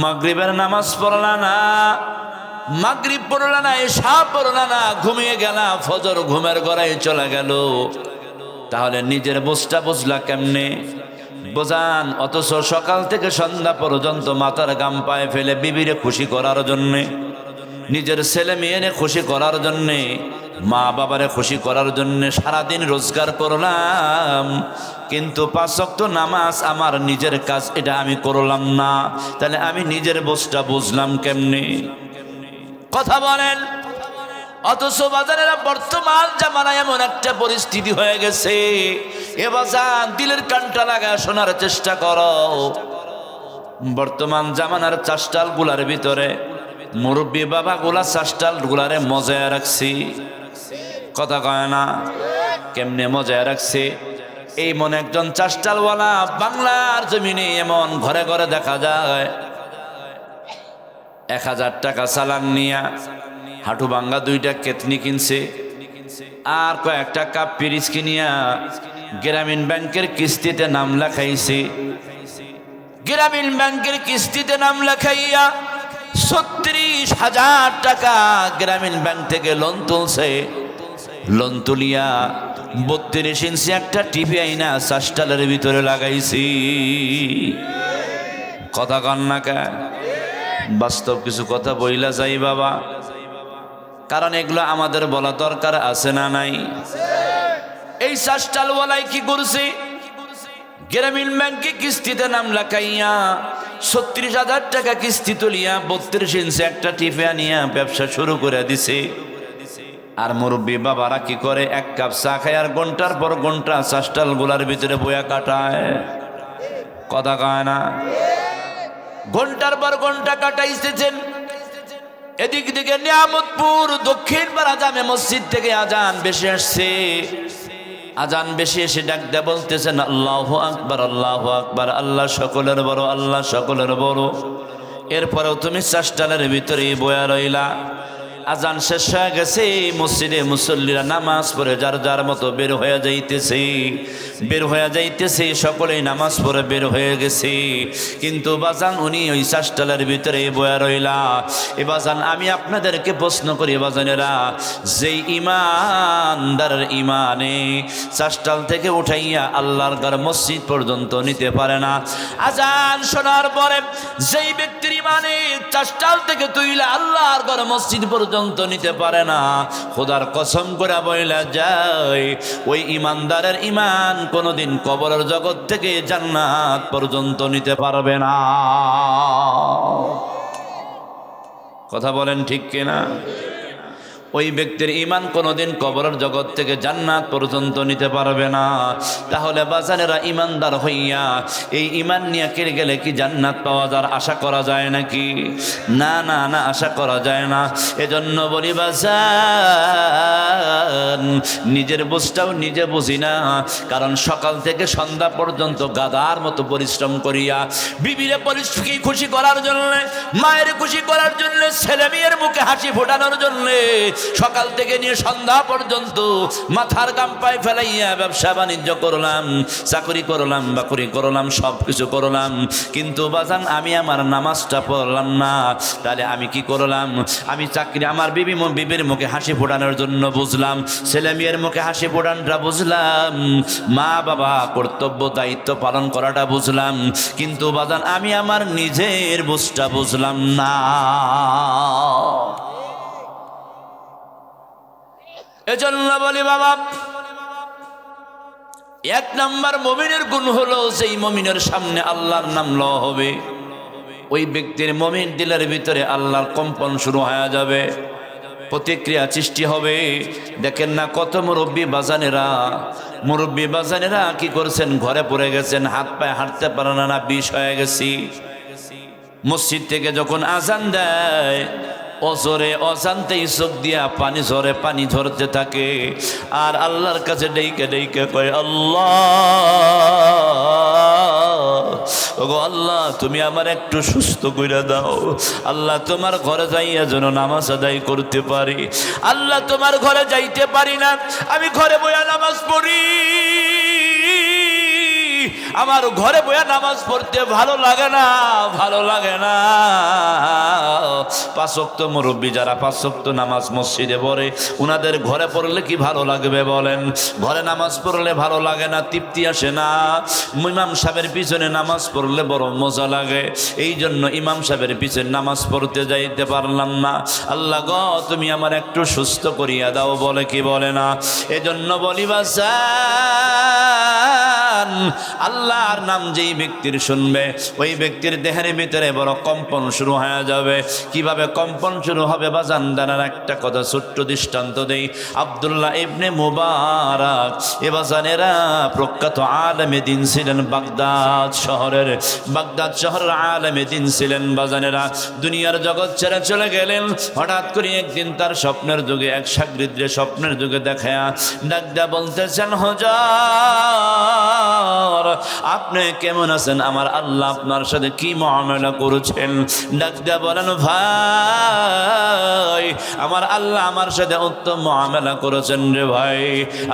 মাগরিবের নামাজ পড়লা না, মাগরিব পড়লা না, এশা পড়লা না, ঘুমিয়ে গেলা, ফজর ঘুমের গড়াই চলে গেল। তাহলে নিজের বুঝটা বুঝলা কেমনে? বোঝান। অথচ সকাল থেকে সন্ধ্যা পর্যন্ত মাথার গাম পায়ে ফেলে বিবিরে খুশি করার জন্যে, নিজের ছেলে মেয়েরে খুশি করার জন্যে, মা বাবারে খুশি করার জন্যে সারাদিন রোজগার করলাম, কিন্তু ৫ ওয়াক্ত নামাজ আমার নিজের কাজ, এটা আমি করলাম না। তাহলে আমি নিজের বুঝটা বুঝলাম কেমনে? কথা বলেন। অথচ বাজারেরা বর্তমান জামানায় এমন একটা পরিস্থিতি হয়ে গেছে, এ বাজান দিলের কানটা লাগায় শোনার চেষ্টা করো। বর্তমান জামানার চাষটাল গুলার ভিতরে মুরব্বী বাবা গুলা চাষটাল গুলারে মজায় রাখছি। কথা কয় না? কেমনে মজায় রাখছে? এই মনে একজন চাষটালওয়ালা বাংলার জমিনে এমন ঘরে ঘরে দেখা যায়, ১,০০০ টাকা চালান নিয়া হাঁটু ভাঙ্গা 2টা কেতনি কিনছে, আর কয়েকটা কাপ পিরিচ কিনিয়া গ্রামীণ ব্যাংকের কিস্তিতে নাম লেখাইছে। গ্রামীণ ব্যাংকের কিস্তিতে নাম লেখাইয়া ৩৬,০০০ টাকা গ্রামীণ ব্যাংক থেকে লোন তুলছে। লোন তুলিয়া ৩২ ইঞ্চি একটা টিভি আইনা চাষটালের ভিতরে লাগাইছি। কথা কন না কে? বাস্তব কিছু কথা বইলা যাই বাবা, কারণ এগুলো আমাদের বলা দরকার আছে না নাই? এই চাষটালওয়ালাই কি করছে? গ্রামীণ ব্যাংকে কিস্তিতে নাম লেখাইয়া ৩৬,০০০ টাকা কিস্তি তুলিয়া ৩২ ইঞ্চি একটা টিপে আনিয়া ব্যবসা শুরু করে দিছে। আর মুরব্বী বাবারা কি করে? 1 কাপ চা খায় আর ঘন্টার পর ঘন্টা চাষটাল গুলার ভিতরে বয়া কাটায়। কথা কয় না? ঘন্টার পর ঘন্টা কাটাইতেছেন। এদিক দিকে নিয়ামতপুর দক্ষিণ পাড়া জামে মসজিদ থেকে আজান বেশি আসছে। আজান বেশি এসে ডাক দেয়া বলতেছেন আল্লাহু আকবার, আল্লাহু আকবার, আল্লাহ সকলের বড়, আল্লাহ সকলের বড়। এরপরেও তুমি চাষটালের ভিতরে বয়া রইলা। আজান শেষ হয়ে গেছে, মসজিদে মুসল্লিরা নামাজ পড়ে যার যার মতো বের হয়ে যাইতেছে, সকলেই নামাজ পড়ে বের হয়ে গেছে। কিন্তু বাজান উনি ওই চাষটালের ভিতরে বয়া রইলা। এ বাজান আমি আপনাদেরকে প্রশ্ন করি বাজানেরা, যেই ইমানদারের ইমানে চাষটাল থেকে উঠাইয়া আল্লাহর ঘর মসজিদ পর্যন্ত নিতে পারে না, আজান শোনার পরে যেই ব্যক্তির ইমানে চাষটাল থেকে তুইলা আল্লাহর ঘর মসজিদ পর্যন্ত নিতে পারে না, খোদার কসম করে বইলা যায় ওই ইমানদারের ইমান কোনোদিন কবরের জগৎ থেকে জান্নাত পর্যন্ত নিতে পারবে না। কথা বলেন ঠিক কিনা? ওই ব্যক্তির ঈমান কোনোদিন কবরের জগৎ থেকে জান্নাত পর্যন্ত নিতে পারবে না। তাহলে বাজানেরা ঈমানদার হইয়া এই ঈমান নিয়ে কেড়ে গেলে কি জান্নাত পাওয়া যাওয়ার আশা করা যায় নাকি? না না না, আশা করা যায় না। এজন্য বলি বাজান, নিজের বোঝটাও নিজে বুঝি না, কারণ সকাল থেকে সন্ধ্যা পর্যন্ত গাদার মতো পরিশ্রম করিয়া বিবিরে খুশি করার জন্য, মায়ের খুশি করার জন্য, ছেলে মেয়ের মুখে হাসি ফোটানোর জন্য সকাল থেকে নিয়ে সন্ধ্যা পর্যন্ত মাথার গাম পায়ে ফেলাইয়া ব্যবসা বাণিজ্য করলাম, চাকরি করলাম, বাকরি করলাম, সব কিছু করলাম, কিন্তু বাজান আমি আমার নামাজটা পড়লাম না। তাহলে আমি কি করলাম? আমি চাকরি আমার বিবির মুখে হাসি ফোটানোর জন্য বুঝলাম, ছেলে মেয়ের মুখে হাসি ফোটানোটা বুঝলাম, মা বাবা কর্তব্য দায়িত্ব পালন করাটা বুঝলাম, কিন্তু বাজান আমি আমার নিজের বুঝটা বুঝলাম না। এজন্য বলি বাবা, এক নাম্বার মুমিনের গুণ হলো সেই মুমিনের সামনে আল্লাহর নাম লওয়া হবে, ওই ব্যক্তির মুমিন দিলের ভিতরে আল্লাহর কম্পন শুরু হয়ে যাবে, প্রতিক্রিয়া সৃষ্টি হবে। দেখেন না কত মুরব্বী বাজানেরা কি করছেন? ঘরে পড়ে গেছেন, হাত পায়ে হাঁটতে পারে না, বিষ হয়ে গেছি। মসজিদ থেকে যখন আজান দেয় অজরে অজান্তেই চোখ দিয়া পানি ঝরে, পানি ঝরতে থাকে, আর আল্লাহর কাছে ডেইকে ডেইকে কয়, আল্লাহ, আল্লাহ তুমি আমার একটু সুস্থ করে দাও, আল্লাহ তোমার ঘরে যাইয়া যেন নামাজ আদায় করতে পারি, আল্লাহ তোমার ঘরে যাইতে পারি না, আমি ঘরে বইয়া নামাজ পড়ি, আমার ঘরে বইয়া নামাজ পড়তে ভালো লাগে না, ভালো লাগে না। পাঁচ ওয়াক্ত মুরব্বী যারা পাঁচ ওয়াক্ত নামাজ মসজিদে পড়ে, উনাদের ঘরে পড়লে কি ভালো লাগবে বলেন? ঘরে নামাজ পড়লে ভালো লাগে না, তৃপ্তি আসে না। ইমাম সাহেবের পিছনে নামাজ পড়লে বড় মজা লাগে, এই জন্য ইমাম সাহেবের পিছনে নামাজ পড়তে যাইতে পারলাম না, আল্লাহ গো তুমি আমার একটু সুস্থ করিয়া দাও, বলে কি বলে না? এজন্য বলিবা আল্লাহর নাম যেই ব্যক্তির শুনবে, ওই ব্যক্তির দেহের ভিতরে বড় কম্পন শুরু হয়ে যাবে। কিভাবে কম্পন শুরু হবে বাজান? দাঁড়ার একটা কথা ছোট্ট দৃষ্টান্ত দেই। আব্দুল্লাহ ইবনে মুবারক এ বাজানেরা প্রখ্যাত আলেমে দিন ছিলেন, বাগদাদ শহরের আলেমে দিন ছিলেন বাজানেরা। দুনিয়ার জগৎ ছেড়ে চলে গেলেন। হঠাৎ করে একদিন তার স্বপ্নের যুগে এক শাগরিদরে স্বপ্নের যুগে দেখায়া ডাক দেয়া বলতেছেন, হুজুর আপনি কেমন আছেন? আমার আল্লাহ আপনার সাথে কি মুআমালা করেছেন? ডাক দেয়া বলেন, ভাই আমার আল্লাহ আমার সাথে উত্তম মুআমালা করেছেন রে ভাই,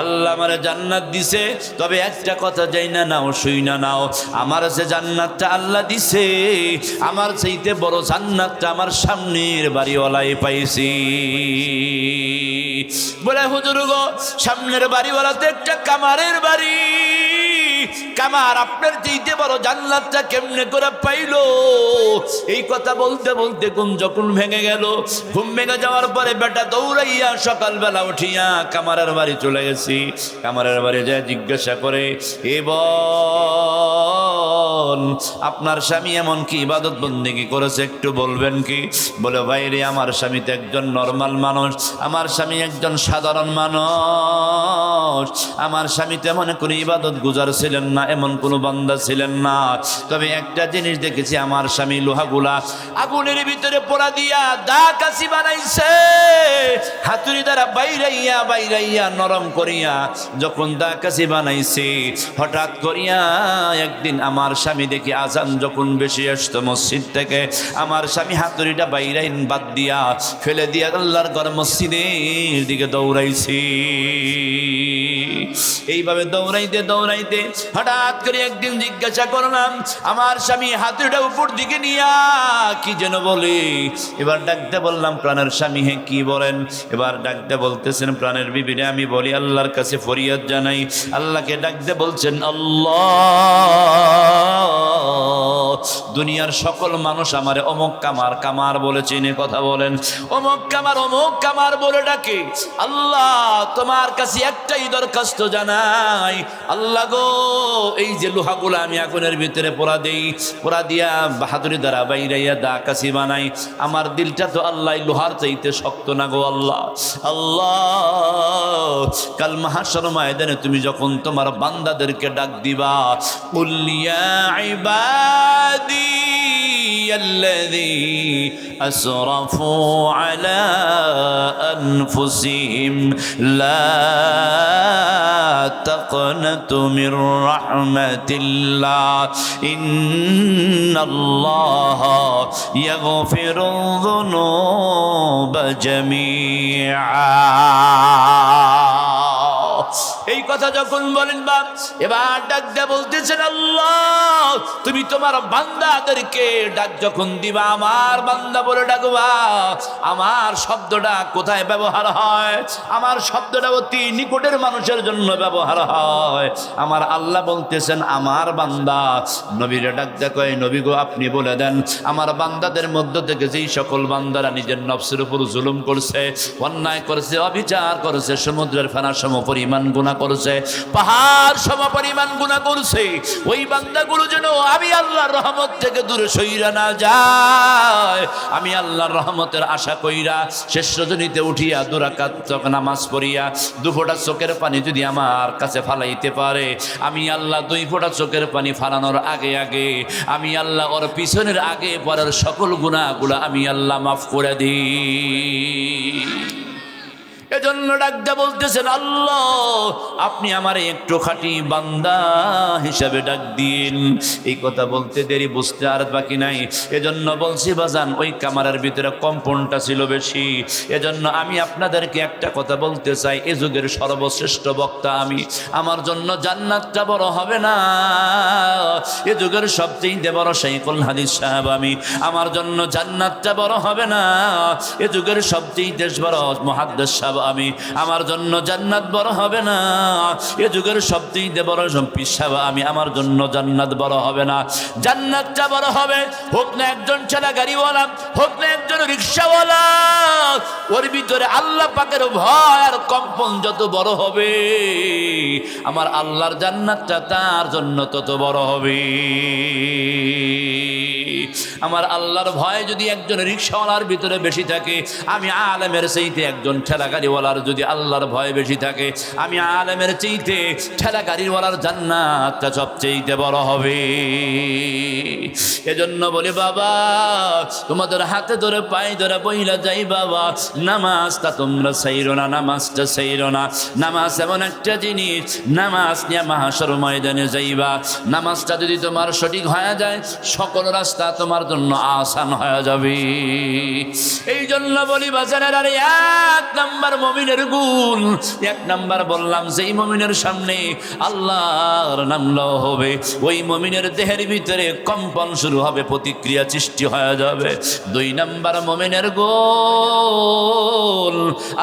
আল্লাহ আমার জান্নাত দিছে, তবে একটা কথা যাই না নাও, শুই না নাও, আমার যে জান্নাতটা আল্লাহ দিছে, আমার চাইতে বড় জান্নাতটা আমার সামনের বাড়িওয়ালাই পাইছি। বলে, হুজুর গো সামনের বাড়িওয়ালাতে একটা কামারের বাড়ি, কামার আপনার চাইতে বড় জান্নাতটা কেমনে করে পাইলো? এই কথা বলতে বলতে ঘুম যখন ভেঙে গেল, ঘুম ভেঙে যাওয়ার পরে বেটা দৌড়াইয়া সকালবেলা উঠিয়া কামারের বাড়ি চলে গেছি। কামারের বাড়ি যায় জিজ্ঞাসা করে, এ বোন আপনার স্বামী এমন কি ইবাদত বন্দেগী করেছে একটু বলবেন কি? বলে, ভাই রে আমার স্বামী তো একজন নর্মাল মানুষ, আমার স্বামী একজন সাধারণ মানুষ, আমার স্বামী তেমন কোনো ইবাদত গুজার ছিলেন না, এমন কোনো বান্দা ছিলেন না, তবে একটা জিনিস দেখেছি, আমার স্বামী লোহাগুলা আগুনের ভিতরে পোড়া দিয়া দা কাশি বানাইছে, হাতুড়ি দ্বারা বাইরাইয়া নরম করিয়া যখন দা কাশি বানাইছে, হঠাৎ করিয়া একদিন আমার স্বামী দেখি আজান যখন বেশি আসতো মসজিদ থেকে, আমার স্বামী হাতুড়িটা বাইরাইন বাদ দিয়া ফেলে দিয়া আল্লাহর ঘর মসজিদের দিকে দৌড়াইছি। এইভাবে দৌড়াইতে দৌড়াইতে হঠাৎ করে একদিন জিজ্ঞাসা করলাম, আমার স্বামী হাতুড়িটা উপর দিকে নিয়া কি যেন বলে। এবার ডাকতে বললাম, প্রাণের স্বামী হে কি বলেন? এবার ডাকতে বলতেছেন, প্রাণের বিবিরে আমি বলি আল্লাহর কাছে ফরিয়াদ জানাই। আল্লাহকে ডাকতে বলছেন, আল্লাহ দুনিয়ার সকল মানুষ আমারে অমুক কামার কামার বলে চিনে কথা বলেন, অমুক কামার বলে ডাকে, আল্লাহ তোমার কাছে একটাই দরকার, দরখাস্ত জানাই, আল্লাহ গো এই যে লোহাগুলো আমি আগুনের ভিতরে পোড়া দেই, পোড়া দিয়া বাহাদুরি দ্বারা বাইরাইয়া দা কাশি বানাই, আমার দিলটা তো আল্লাহ লোহার চাইতে শক্ত না গো আল্লাহ। আল্লাহ কাল মাহশর ময়দানে তুমি যখন তোমার বান্দাদেরকে ডাক দিবা, কুল ইয়া ইবাদি الذي أسرفوا على أنفسهم لا تقنطوا من رحمة الله إن الله يغفر الذنوب جميعا। এই কথা যখন বলেন বা এবার ডাক দিয়ে বলতেছেন, আল্লাহ তুমি তোমার বান্দাদেরকে ডাক যখন দিবা, আমার বান্দা বলে ডাকবা, আমার শব্দটা কোথায় ব্যবহার হয়? আমার শব্দটা অতি নিকটের মানুষের জন্য ব্যবহার হয়। আমার আল্লাহ বলতেছেন আমার বান্দা নবীরে ডাক দিয়ে কয়, নবী গো আপনি বলে দেন আমার বান্দাদের মধ্য থেকে যেই সকল বান্দারা নিজের নফসের উপর জুলুম করছে, অন্যায় করেছে, অবিচার করেছে, সমুদ্রের ফেনার সম পরিমাণ গুনাহ করেছে, পাহাড় সম পরিমাণ গুনাহ করছে, ওই বান্দাগুলো যেন আমি আল্লাহর রহমত থেকে দূরে সইরা না যায়, আমি আল্লাহর রহমতের আশা কইরা শেষ রজনীতে উঠিয়া 2 রাকাত নামাজ পড়িয়া 2 ফোঁটা চোখের পানি যদি আমার কাছে ফালাইতে পারে, আমি আল্লাহ 2 ফোঁটা চোখের পানি ফালানোর আগে আগে আমি আল্লাহ ওর পিছনের আগে পরের সকল গুনাহগুলো আমি আল্লাহ মাফ করে দিই। এজন্য ডাকতে বলতেছেন, আল্লাহ আপনি আমার একটু খাঁটি বান্দা হিসাবে ডাক দিন। এই কথা বলতে দেরি, বুঝতে আর বাকি নাই। এজন্য বলছি বাজান, ওই কামারের ভিতরে কম্পনটা ছিল বেশি। এজন্য আমি আপনাদেরকে একটা কথা বলতে চাই, এ যুগের সর্বশ্রেষ্ঠ বক্তা আমি, আমার জন্য জান্নাতটা বড় হবে না। এ যুগের সবচেয়ে বড় শাইখুল হাদিস সাহেব আমি, আমার জন্য জান্নাতটা বড় হবে না। এ যুগের সবচেয়ে বড় মুহাদ্দিস সাহেব আমি, আমার জন্য জান্নাত বড় হবে না। এ যুগের সবচেয়ে বড় পিসাব আমি, আমার জন্য জান্নাত বড় হবে না। জান্নাতটা বড় হবে, হোক না একজন ঠেলা গাড়িওয়ালা, হোক না একজন রিক্সাওয়ালা, ওর ভিতরে আল্লাহ পাকের ভয় আর কম্পন যত বড় হবে, আমার আল্লাহর জান্নাতটা তার জন্য তত বড় হবে। আমার আল্লাহর ভয় যদি একজন রিক্সাওয়ালার ভিতরে বেশি থাকে, আমি আলেমের চাইতে একজন ঠেলা গাড়িওয়ালার যদি আল্লাহর ভয় বেশি থাকে, আমি আলেমের চাইতে ঠেলা গাড়িওয়ালার জান্নাতটা সবচেয়ে বড় হবে। এজন্য বলি বাবা, তোমাদের হাতে ধরে পায়ে ধরে বইলা যাই বাবা, নামাজটা তোমরা ছাইরো না, নামাজটা ছাইরো না। নামাজ এমন একটা জিনিস, নামাজ নিয়ে মাহশর ময়দানে যাইবা। নামাজটা যদি তোমার সঠিক হয়ে যায়, সকল রাস্তা তোমার জন্য আসান হয়ে যাবে। এই জন্য বলি বাজারের আরে 1 নাম্বার মুমিনের গুণ, 1 নাম্বার বললাম যেই মুমিনের সামনে আল্লাহর নাম লওয়া হবে, ওই মুমিনের দেহের ভিতরে কম্পন শুরু হবে, প্রতিক্রিয়া সৃষ্টি হয়ে যাবে। 2 নাম্বার মুমিনের গুণ,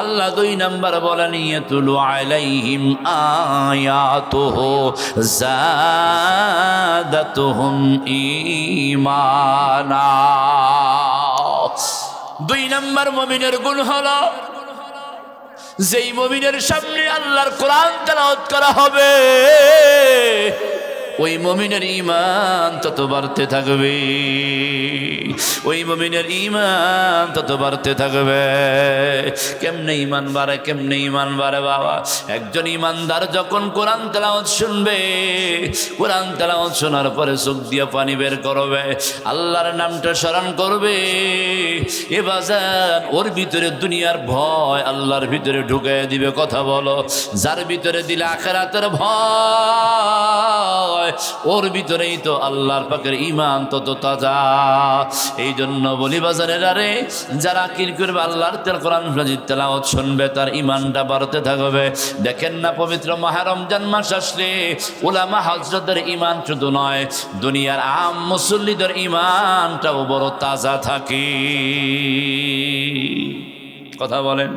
আল্লাহ 2 নাম্বার বলেন, ইয়াতুলু আলাইহিম আয়াতুহু যাদাতুহুম ঈমানা। 2 নাম্বার মুমিনের গুণ হলো, যেই মুমিনের সামনে আল্লাহর কোরআন তেলাওয়াত করা হবে, ওই মুমিনের ঈমান তত বাড়তে থাকবে, ওই মুমিনের ঈমান তত বাড়তে থাকবে। কেমনে ঈমান বাড়ে, কেমনে ঈমান বাড়ে বাবা? একজন ঈমানদার যখন কোরআন তেলাওয়াত শুনবে, কোরআন তেলাওয়াত শোনার পরে চোখ দিয়ে পানি বের করবে, আল্লাহর নামটা স্মরণ করবে, এ বাজার ওর ভিতরে দুনিয়ার ভয় আল্লাহর ভিতরে ঢুকে দিবে। কথা বলো, যার ভিতরে দিলে আখিরাতের ভয়, ওর ভিতরেই তো আল্লাহর পাকের ঈমান তত তাজা। এই জন্য বলি বাজারের আরে, যারা কির করবে আল্লাহর কোরআন মাজিদ তেলাওয়াত শুনবে, তার ঈমানটা বাড়তে থাকবে। দেখেন না, পবিত্র মাহে রমজান মাস আসলে উলামা হযরতের ঈমান শুধু নয়, দুনিয়ার আম মুসল্লিদের ঈমানটাও বড় তাজা থাকে। কথা বলেন,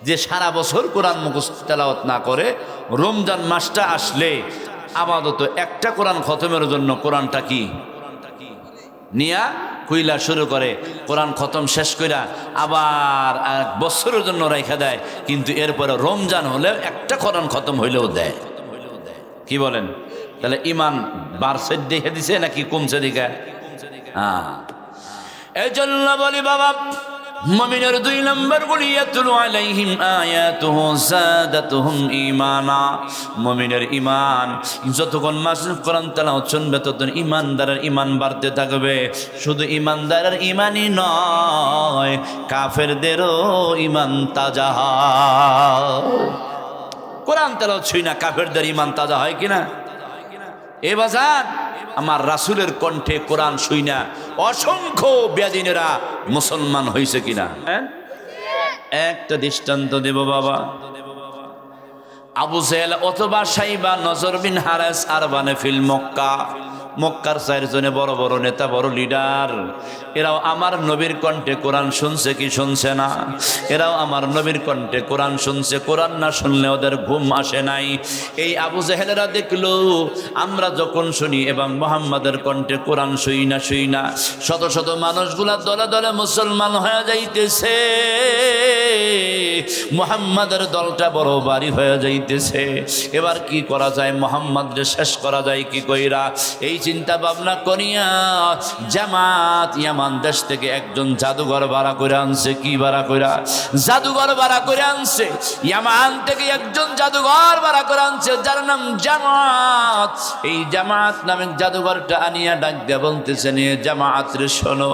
যে সারা বছর কোরআন মুখস্থ তেলাওয়াত না করে, রমজান মাসটা আসলে আপাতত একটা কোরআন খতমের জন্য কোরআনটা কি নিয়া কইলা শুরু করে, কোরআন খতম শেষ কইরা আবার এক বছরের জন্য রাইখা দেয়, কিন্তু এরপরে রমজান হলে একটা কোরআন খতম হইলেও দেয়। কি বলেন? তাহলে ইমান বাড়ছে দেখে দিছে নাকি কমছে দিকে? হ্যাঁ, এই জন্য বলি বাবা, মুমিনের 2 নম্বর বলি ইয়াতুলু আলাইহিম আয়াতুহু যাদাতুহুম ঈমানা। মুমিনের ঈমান যতক্ষণ মাসুল কোরআন তেলাওয়াত শুনবে ততক্ষণ ঈমানদারের ঈমান বাড়তে থাকবে। শুধু ঈমানদারের ঈমানই নয়, কাফেরদেরও ঈমান তাজা হয়। কোরআন তেলাওয়াত শুই না কাফেরদের ঈমান তাজা হয় কিনা? এ বাজার আমার রাসূলের কণ্ঠে কোরআন শুই না অসংখ্য বেদিনেরা মুসলমান হয়েছে কিনা? একটা দৃষ্টান্ত দেব বাবা। আবু জেহেল অথবা সাইবা নজর বিন হারেস আরবানে ফিল মক্কা, মক্কার 4 জনে বড় বড় নেতা, বড় লিডার, এরাও আমার নবীর কণ্ঠে কোরআন শুনছে কি শুনছে না? এরাও আমার নবীর কণ্ঠে কোরআন শুনছে। কোরআন না শুনলে ওদের ঘুম আসে নাই। এই আবু জেহেলেরা দেখলো আমরা যখন শুনি এবং মুহাম্মাদের কণ্ঠে কোরআন শুই না শত শত মানুষগুলা দলে দলে মুসলমান হয়ে যাইতেছে, মুহাম্মাদের দলটা বড় বাড়ি হয়ে যাইতেছে। এবার কি করা যায়? মুহাম্মাদকে শেষ করা যায় কি কইরা? এই চিন্তা ভাবনা করিয়া জামাত ইয়ামান দেশ থেকে একজন জাদুঘর ভাড়া করে আনছে। কি ভাড়া কইরা? জাদুঘর ভাড়া করে আনছে। ইয়ামান থেকে একজন জাদুঘর ভাড়া করে আনছে যার নাম জামাত। এই জামাত নামে জাদুঘরটা আনিয়া ডাক দিয়ে বলতেছে, নিয়ে জামাত রে শোনো,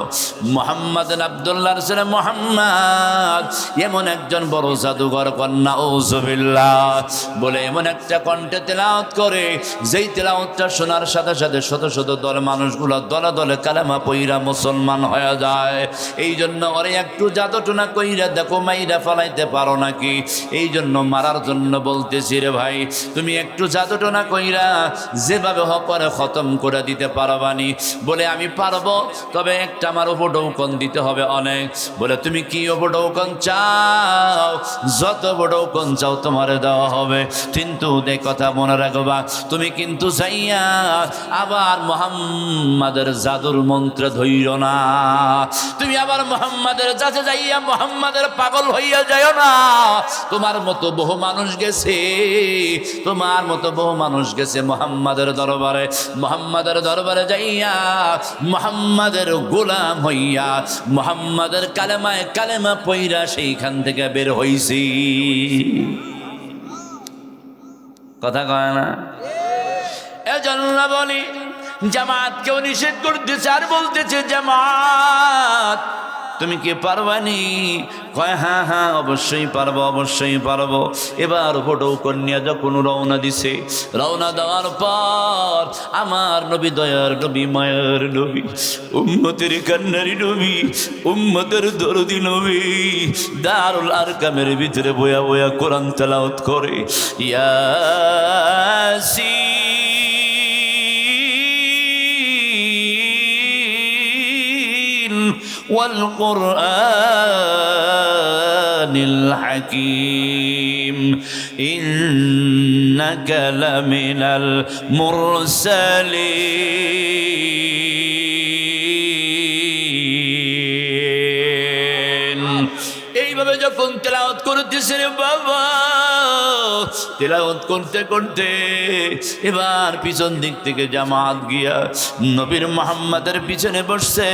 মুহাম্মদ আব্দুল্লাহর ছেলে মুহাম্মদ এমন একজন বড় জাদুঘর, কন্যা ওযুবিল্লাহ বলে এমন একটা কণ্ঠে তেলাওয়াত করে, যেই তেলাওয়াতটা শোনার সাথে সাথে শত শত দল মানুষগুলো দলে দলে কালেমা পইরা মুসলমান হয়ে যায়। এই জন্য ওরে একটু জাদুটনা কইরা দেখো মাইরা ফলাইতে পারো নাকি? এই জন্য মারার জন্য বলতেছি রে ভাই, তুমি একটু জাদুটনা কইরা যেভাবে হোক করে খতম করে দিতে পারবানি? বলে আমি পারবো, তবে একটা আমার উপঢৌকন দিতে হবে অনেক। বলে তুমি কি উপঢৌকন চাও? যত উপঢৌকন চাও তোমারে দেওয়া হবে, কিন্তু এই কথা মনে রাখবা, তুমি কিন্তু যাইয়া আবার মুহাম্মাদের জাদুর মন্ত্র ধইর না। তুমি আবার মুহাম্মাদের কাছে যাইয়া মুহাম্মাদের পাগল হইয়া যাও না। তোমার মতো বহু মানুষ গেছে, তোমার মতো বহু মানুষ গেছে মুহাম্মাদের দরবারে, মুহাম্মাদের দরবারে যাইয়া মুহাম্মাদের গোলাম হইয়া মুহাম্মাদের কালেমায় কালেমা পইরা সেইখান থেকে বের হইছি। কথা কয় না? এজন্য বলি জামাতকেও নিষেধ করতেছে আর বলতেছে, জামাত তুমি কি পারবানি? কয় হ্যাঁ হ্যাঁ অবশ্যই পারবো, অবশ্যই পারবো। এবার উপঢৌকন নিয়ে যখন রওনা দিছে, রওনা দেওয়ার পর আমার নবী, দয়ার নবী, মায়ার নবী, উম্মতের কান্নারি নবী, উম্মতের দরদি নবী দারুল আরকামের ভিতরে বয়া বয়া কোরআন তেলাওয়াত করে, ইয়াসিন والقرآن الحكيم إنك لمن المرسلين। এইভাবে যখন তেলাওয়াত করতেছে রে বাবা, তেলাওয়াত করতে করতে এবার পিছন দিক থেকে জামাত গিয়া নবীর মুহাম্মাদের পিছনে বসছে।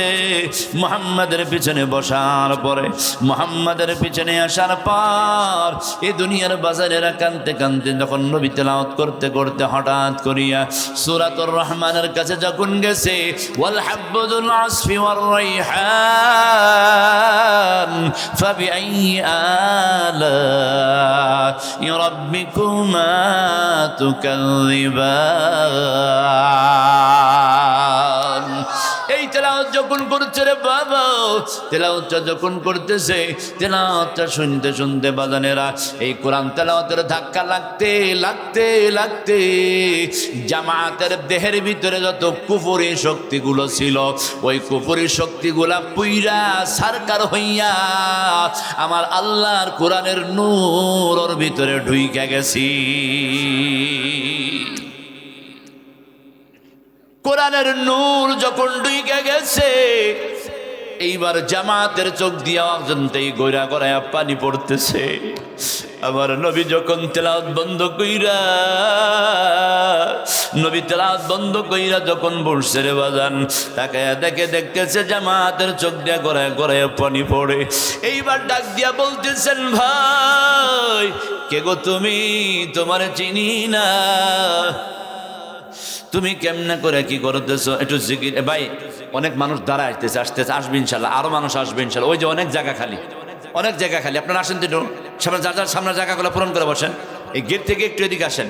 মুহাম্মাদের পিছনে বসার পরে, মুহাম্মাদের পিছনে আসার পর এই দুনিয়ার বাজারেরা কানতে কানতে যখন নবী তেলাওয়াত করতে করতে হঠাৎ করিয়া সূরাতুর রহমানের কাছে যখন গেছে, ওয়াল হাব্বুল আসফি ওয়ার রাইহান ফাবিআইয়ি আলা'i রাব্বিকুমা তুকাযযিবান। এই তেলাওয়াত যখন করছে রে বাবা, তেলাওয়াতটা যখন করতেছে, তেলাওয়াতটা শুনতে শুনতে বাজানেরা এই কোরআন তেলাওয়াতের ধাক্কা লাগতে লাগতে লাগতে জামাতের দেহের ভিতরে যত কুফরি শক্তিগুলো ছিল, ওই কুফরি শক্তিগুলা পুইরা সারকার হইয়া আমার আল্লাহর কোরআনের নূর ওর ভিতরে ঢুইকা গেছি। কোরআনের নূর যখন ডুইকে গেছে, এইবার জামাতের চোখ দিয়া অজন্তেই গোরা গড়ায় পানি পড়তেছে। আমার নবী যখন তেলাওয়াত বন্ধ কইরা, নবী তেলাওয়াত বন্ধ কইরা যখন বসছে রে বাজান, তাকায়া দেখতেছে জামাতের চোখ দিয়া গড়ায় গড়ায় পানি পড়ে। এইবার ডাক দিয়া বলতেছেন, ভাই কে গো তুমি? তোমার চিনি না, তুমি কেমনে করে কি করতেছো? একটু জিকির। ভাই অনেক মানুষ দাঁড়ায় আসতেছে, আসবে ইনশাল্লাহ, আরো মানুষ আসবে ইনশাল্লাহ। ওই যে অনেক জায়গা খালি, অনেক জায়গা খালি, আপনারা আসেন তো, সামনে যার যার সামনের জায়গাগুলো পূরণ করে বসেন। এই গেট থেকে একটু এদিকে আসেন,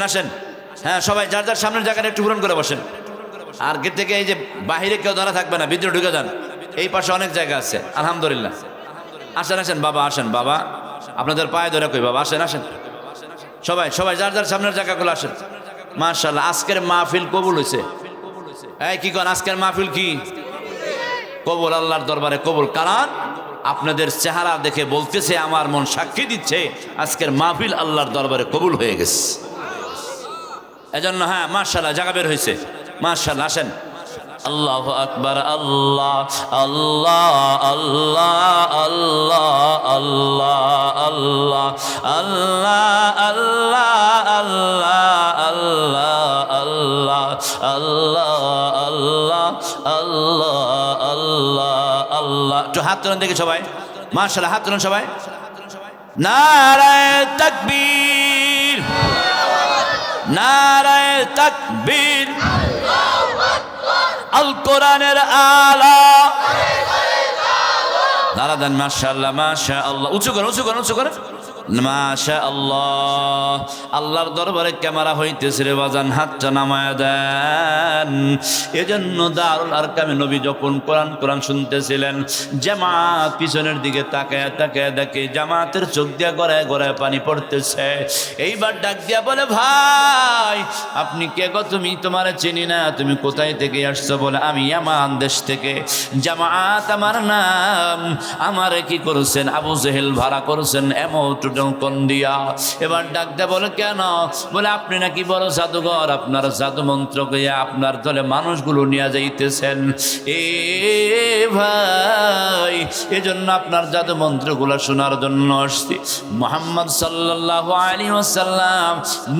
আসেন। হ্যাঁ সবাই যার যার সামনের জায়গাটা একটু পূরণ করে বসেন। আর গেট থেকে এই যে বাহিরে কেউ দাঁড়া থাকবে না, ভিতরে ঢুকে যান। এই পাশে অনেক জায়গা আছে আলহামদুলিল্লাহ। আসেন বাবা, আসেন বাবা, আপনাদের পায়ে ধরে কই বাবা, আসেন সবাই যার যার সামনের জায়গাগুলো আসেন। মাশাআল্লাহ, আজকের মাহফিল কবুল হয়েছে। এই কি কোন, আজকের মাহফিল কি কবুল? আল্লাহর দরবারে কবুল। কারণ আপনাদের চেহারা দেখে বলতেছে, আমার মন সাক্ষী দিচ্ছে আজকের মাহফিল আল্লাহর দরবারে কবুল হয়ে গেছে। এজন্য হ্যাঁ মাশাআল্লাহ, জায়গা বের হয়েছে। মাশাআল্লাহ, আসেন। আল্লাহু আকবার, আল্লাহ আল্লাহ আল্লাহ আল্লাহ আল্লাহ আল্লাহ আল্লাহ আল্লাহ আল্লাহ আল্লাহ আল্লাহ আল্লাহ আল্লাহ আল্লাহ। একটু হাত তুলেন দেখি সবাই। মাশাআল্লাহ, হাত তুলেন সবাই। নারায়ে তাকবীর, নারায়ে তাকবীর। আল কোরআনের আলা নারা দেন। মাশাআল্লাহ মাশাআল্লাহ, উঁচু করেন মাশাআল্লাহ। আল্লাহর দরবারে ক্যামেরা হইতেছে রে বাজান, হাতটা নামায়া দেন। এজন্য দারুল আরকামে নবী যখন কোরআন শুনতেছিলেন, জামাত পিছনের দিকে তাকায়া দেখে জামাতের চোখ দিয়া গড়ায় পানি পড়তেছে। এইবার ডাক দিয়া বলে, ভাই আপনি কে গো? তুমি, তোমার চিনি না, তুমি কোথায় থেকে আসছো? বলে, আমি ইয়ামান দেশ থেকে। জামাত আমার নাম, আমারে কি করছেন? আবু জেহেল ভাড়া করছেন কোন দিয়া। এবার ডাক দেয়া বলে, কেন? বলে, আপনি নাকি বড় জাদুঘর, আপনার জাদু মন্ত্র গিয়া আপনার দলে মানুষগুলো নিয়ে যাইতেছেন। এ ভাই, এজন্য আপনার জাদু মন্ত্রগুলো শোনার জন্য আসছি। মুহাম্মদ সাল্লাল্লাহু আলাইহি ওয়াসাল্লাম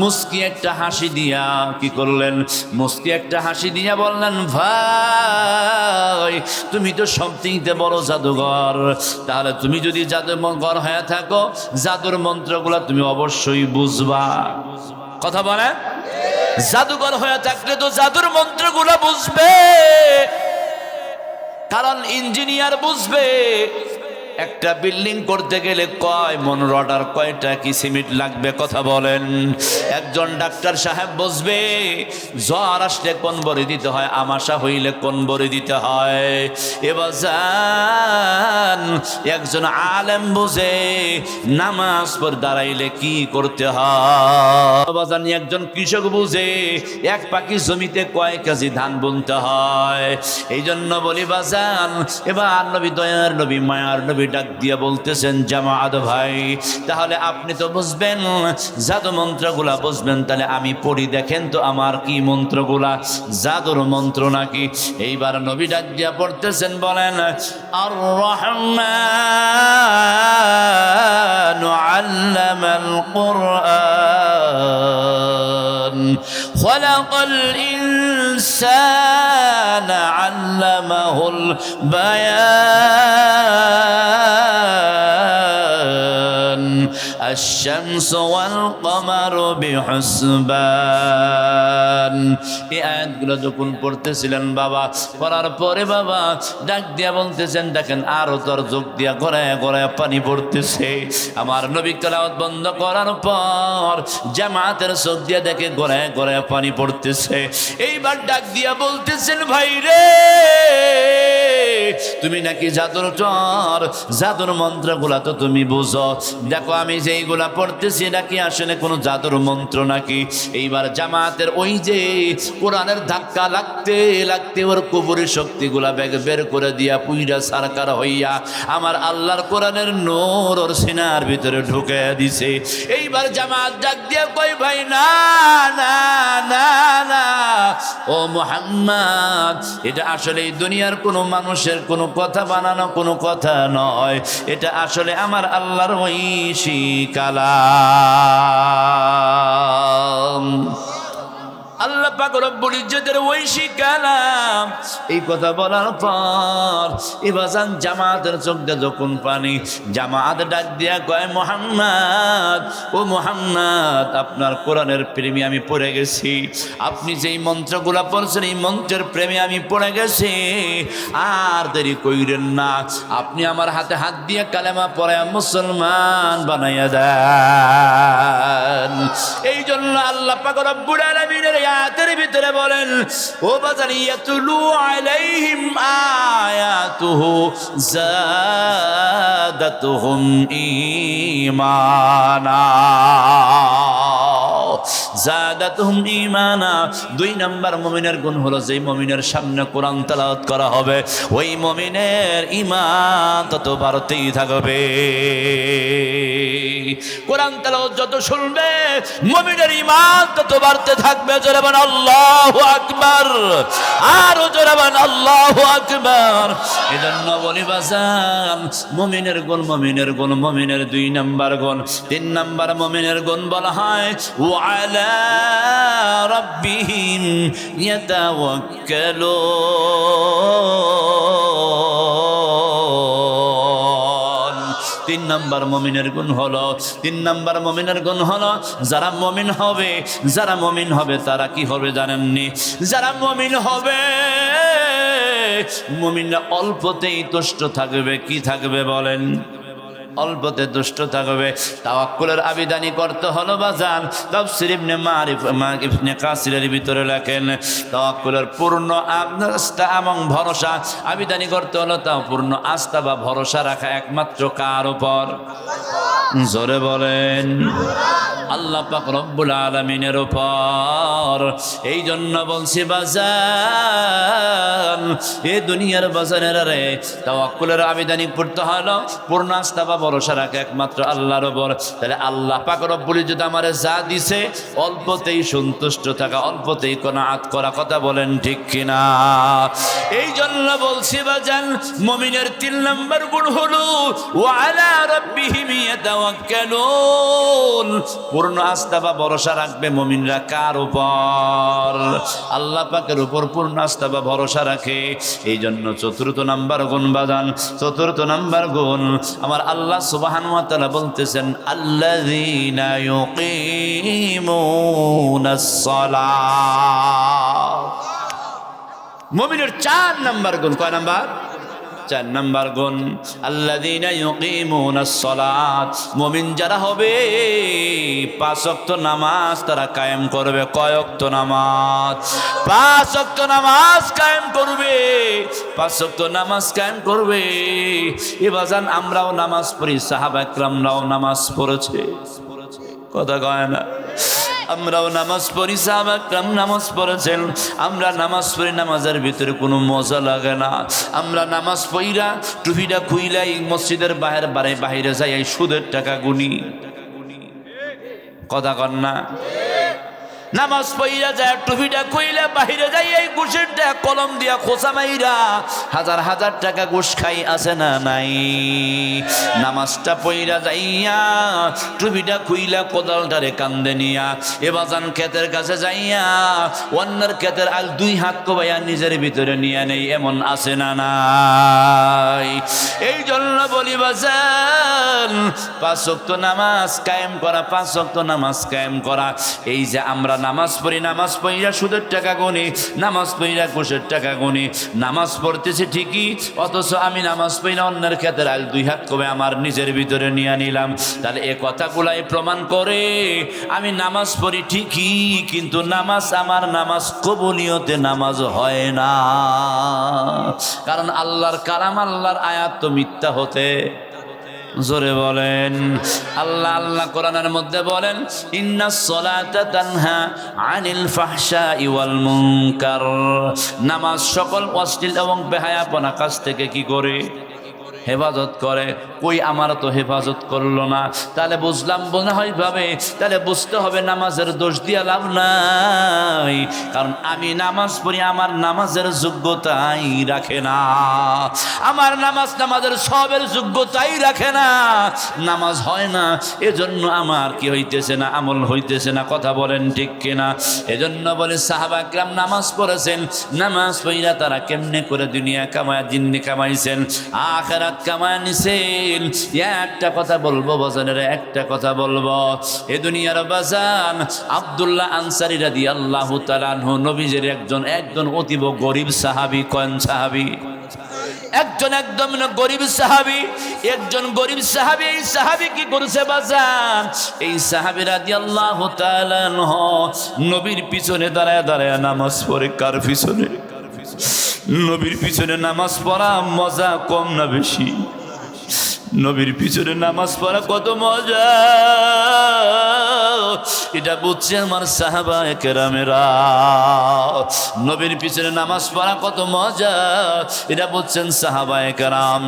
মুস্কি একটা হাসি দিয়া কি করলেন? মুস্কি একটা হাসি দিয়া বললেন, ভাই তুমি তো সবথেকে বড় জাদুঘর, তাহলে তুমি যদি জাদুঘর হয়ে থাকো, জাদুর মন্ত্রগুলা তুমি অবশ্যই বুঝবা। কথা বলে, জাদুঘর হয়ে থাকলে তো জাদুর মন্ত্রগুলা বুঝবে, কারণ ইঞ্জিনিয়ার বুঝবে একটা বিল্ডিং করতে গেলে কয় মন রড আর কয়টা কি সিমেন্ট লাগবে। কথা বলেন। একজন ডাক্তার সাহেব বুঝবে জ্বর আসলে কোন বড়ি দিতে হয়, আমাশা হইলে কোন বড়ি দিতে হয়। এবার একজন আলেম বুঝে নামাজ পড়ে দাঁড়াইলে কি করতে হয়। একজন কৃষক বুঝে এক পাখি জমিতে কয় কেজি ধান বুনতে হয়। এই জন্য বলি বাজান, এবার নবী, দয়ার নবী, মায়ার নবী ডাক দিয়া বলতেছেন, জামাত ভাই তাহলে আপনি তো বুঝবেন, জাদু মন্ত্রগুলা বুঝবেন, তাহলে আমি পড়ি, দেখেন তো আমার কি মন্ত্রগুলা জাদুর মন্ত্র নাকি। এইবার নবী ডাক দিয়া পড়তেছেন, বলেন, আর রহমান আল্লামাল কুরআন খালাকাল ইনসানা আল্লামাহুল বায়ান আশ-শামসু ওয়াল কমারু বিহুসবান। এই আয়াতগুলো যখন পড়তেছিলেন বাবা, পড়ার পরে বাবা ডাক দিয়া বলতেছেন, দেখেন আরো তোর যোগ দিয়া গড়ায় পানি পড়তেছে। আমার নবী তেলাওয়াত বন্ধ করার পর জামাতের চোখ দিয়া দেখে গড়ায় পানি পড়তেছে। এইবার ডাক দিয়া বলতেছেন, ভাই রে তুমি নাকি জাদুর চর, জাদুর মন্ত্রগুলা তো তুমি বুঝো, দেখো আমি যেইগুলা পড়তেছি নাকি আসলে কোনো জাদুর মন্ত্র নাকি। এইবার জামাতের ওই যে কোরআনের ধাক্কা লাগতে লাগতে ওর কবরের শক্তিগুলা বের করে দিয়া পুইরা সারকার হইয়া আমার আল্লাহর কোরআনের নূর ওর সিনার ভিতরে ঢুকে দিছে। এইবার জামাত ডাক দিয়া কই ভাই না না না না, ও মুহাম্মদ, এটা আসলে এই দুনিয়ার কোনো মানুষের কোনো কথা বানানো কোনো কথা নয়, এটা আসলে আমার আল্লাহর ঐশী কালাম। আল্লাহ পাক রব্বুল ইজ্জতের ঐশী কালাম। এই কথা বলার পর এবাজান জামাতের চোখ দিয়ে যখন পানি, জামাত ডাক দিয়া কয় মুহাম্মদ, ও মুহাম্মদ, আপনার কোরআনের প্রেমে আমি পড়ে গেছি, আপনি যেই মন্ত্রগুলা পড়ছেন এই মন্ত্রের প্রেমে আমি পড়ে গেছি, আর দেরি কইরেন না, আপনি আমার হাতে হাত দিয়ে কালেমা পড়ে মুসলমান বানাইয়া দেন। এই জন্য আল্লাহ পাক রব্বুল আলামিনের আয়াতের ভিতরে বলেন, ও বাজার ইয়াতুলু আলাইহিম আয়াতুহু যাদাতুহুম ঈমানা, যাদাতুহুম ঈমানা। 2 নাম্বার মুমিনের গুণ হলো যেই মুমিনের সামনে কোরআন তেলাওয়াত করা হবে ওই মুমিনের ঈমান তত বাড়তেই থাকবে। কোরআন তেলাওয়াত যত শুনবে মুমিনের ঈমান তত বাড়তে থাকবে। জোরে বলেন আল্লাহু আকবার, আরো জোরে বলেন আল্লাহু আকবার। এজন্য বলি বাজান, মুমিনের গুণ, মুমিনের গুণ, মুমিনের 2 নাম্বার গুণ। 3 নাম্বার মুমিনের গুণ বলা হয় ওয়া আলা রাব্বিহিম ইয়াতাওয়াক্কালুন। 3 নাম্বার মুমিনের গুণ হলো, 3 নাম্বার মুমিনের গুণ হলো যারা মুমিন হবে, যারা মুমিন হবে তারা কি হবে জানেননি? যারা মুমিন হবে মুমিনরা অল্পতেই তুষ্ট থাকবে। কি থাকবে বলেন? অল্পতে দুষ্ট থাকবে। তাওয়াক্কুলের আবিদানি করতে হলো বাজান। তাফসীর ইবনে মারিফ ইবনে কাসিরের ভিতরে লেখেন তাওয়াক্কুলের পূর্ণ আস্থা এবং ভরসা আবিদানি করতে হলো, তা পূর্ণ আস্থা বা ভরসা রাখা একমাত্র কার উপর? জোরে বলেন আল্লাহ পাক রব্বুল আলামিনের উপর। এই জন্য বলছি বাজান, এই দুনিয়ার বাজানের রে তাওয়াক্কুলের আবিদানি করতে হলো পূর্ণ আস্থা বা ভরসা রাখে একমাত্র আল্লাহর উপর। তাহলে আল্লাহ পাক রব্বুল ইজ্জত আমারে যা দিছে অল্পতেই সন্তুষ্ট থাকা, অল্পতেই কনাআত করা। কথা বলেন ঠিক কিনা? এই জন্য বলছি বাজান, মুমিনের 3 নম্বর গুণ হলো ওয়া আলা রাব্বিহিম ইয়াতাওয়াক্কালুন। পূর্ণ আস্থা বা ভরসা রাখবে মুমিনরা কার উপর? আল্লাহ পাকের উপর পূর্ণ আস্থা বা ভরসা রাখে। এই জন্য 4র্থ নাম্বার গুণ বাজান, 4র্থ নাম্বার গুণ আমার আল্লাহ সুবহানাহু ওয়া তাআলা বলতেছেন আল্লাযীনা ইউকিমুনাস সালাহ। মুমিনের 4 নাম্বার গুণ। কয় নাম্বার? 4 নাম্বার গুণ আল্লাযীনা ইউকিমুনাস সালাত। মুমিন যারা হবে 5 ওয়াক্ত নামাজ তারা কায়েম করবে। কয় ওয়াক্ত নামাজ? 5 ওয়াক্ত নামাজ কায়েম করবে। 5 ওয়াক্ত নামাজ কায়েম করবে। এ বাজান আমরাও নামাজ পড়ি, সাহাবা একরামরাও নামাজ পড়েছে। কথা কয় না? আমরাও নামাজ পড়ি, সাহাবা একরাম নামাজ পড়েছেন। আমরা নামাজ পড়ি, নামাজের ভিতরে কোনো মজা লাগে না। আমরা নামাজ পড়িরা টুপিটা খুইলাই মসজিদের বাহিরে যাই এই সুদের টাকা গুনি। কথা কন না? নামাজ পড়িয়া যায় টুপিটা খুইলে বাহিরে যাই এই ঘুষের টাকা কলম দিয়া খোঁচা মাইরা হাজার হাজার টাকা ঘুষ খাই, আছে না নাই? নামাজটা পড়িয়া যাইয়া টুপিটা খুইলা কোদালটারে কান্দে নিয়া এবাজান ক্ষেতের কাছে যাইয়া অন্যের ক্ষেতের আল 2 হাত কোবাইয়া নিজের ভিতরে নিয়ে নেই, এমন আছে না নাই? এই জন্য বলি বাজান 5 ওয়াক্ত নামাজ কায়েম করা, 5 ওয়াক্ত নামাজ কায়েম করা। এই যে আমরা নামাজ পড়ি, নামাজ পড়িয়া সুদের টাকা গুনি, নামাজ পড়িয়া কইরা ঘুষের টাকা গুনি, নামাজ পড়তেছি ঠিকই, অথচ আমি নামাজ পড়ি না, অন্যের ক্ষেত্রে আল 2 হাত কবে আমার নিজের ভিতরে নিয়ে নিলাম। তাহলে এ কথাগুলাই প্রমাণ করে আমি নামাজ পড়ি ঠিকই, কিন্তু নামাজ আমার নামাজ কবুলিয়তে নামাজ হয় না। কারণ আল্লাহর কালাম, আল্লাহর আয়াত তো মিথ্যা হতে, জোরে বলেন আল্লাহ। আল্লাহ কোরআনের মধ্যে বলেন, ইন্নাস সালাতা তানহা আনিল ফাহশাই ওয়াল মুনকার, নামাজ সকল অশ্লীল এবং বেহায়াপনা কাজ থেকে কি করে? হেফাজত করে। কই আমার তো হেফাজত করলো না। তাহলে বুঝলাম মনে হয় ভাবে, তাহলে বুঝতে হবে নামাজের দোষ দিয়া লাভ নাই, কারণ আমি নামাজ পড়ি, আমার নামাজের যোগ্যতাই রাখে না, আমার নামাজ নামাজের সবের যোগ্যতাই রাখে না, নামাজ হয় না, এজন্য আমার কি হইতেছে না, আমল হইতেছে না। কথা বলেন ঠিক কিনা? এজন্য বলে সাহাবা কিরাম নামাজ পড়েছেন, নামাজ পড়িয়া তারা কেমনে করে দুনিয়া কামায় জিন্নি কামাইছেন, আখিরাত কামায় নিছেন। একটা কথা বলবো বাজানের, একটা কথা বলবো, এ দুনিয়ার বাজান আব্দুল্লাহ আনসারী রাদিয়াল্লাহু তাআলা আনহু নবীজির একজন অতীব গরিব সাহাবী। কোন সাহাবী? একজন একদম গরিব সাহাবী, একজন গরিব সাহাবী। এই সাহাবী কি করেছে বাজান? এই সাহাবী রাদিয়াল্লাহু তাআলা আনহু নবীর পিছনে দাঁড়ায় দাঁড়ায় নামাজ পড়ে। কার পিছনে? নবীর পিছনে নামাজ পড়া মজা কম না বেশি? নবীর পিছনে নামাজ পড়া কত মজা, এটা বুঝছে আমার সাহাবায়ে কেরামেরা। নবীর পিছনে নামাজ পড়া কত মজা, এটা বুঝছেন সাহাবায়ে কেরাম।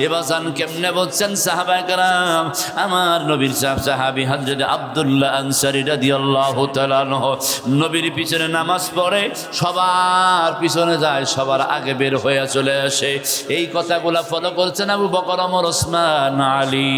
এবার জান কেমনে বুঝছেন সাহাবায়ে কেরাম? আমার নবীর সাহাবী হযরত আব্দুল্লাহ আনসারী রাদিয়াল্লাহু তাআলা আনহু নবীর পিছনে নামাজ পড়ে, সবার পিছনে যায়, সবার আগে বের হয়ে চলে আসে। এই কথাগুলা ফলো করছেন আবু বকর, ওমর, ওসমান, আলী।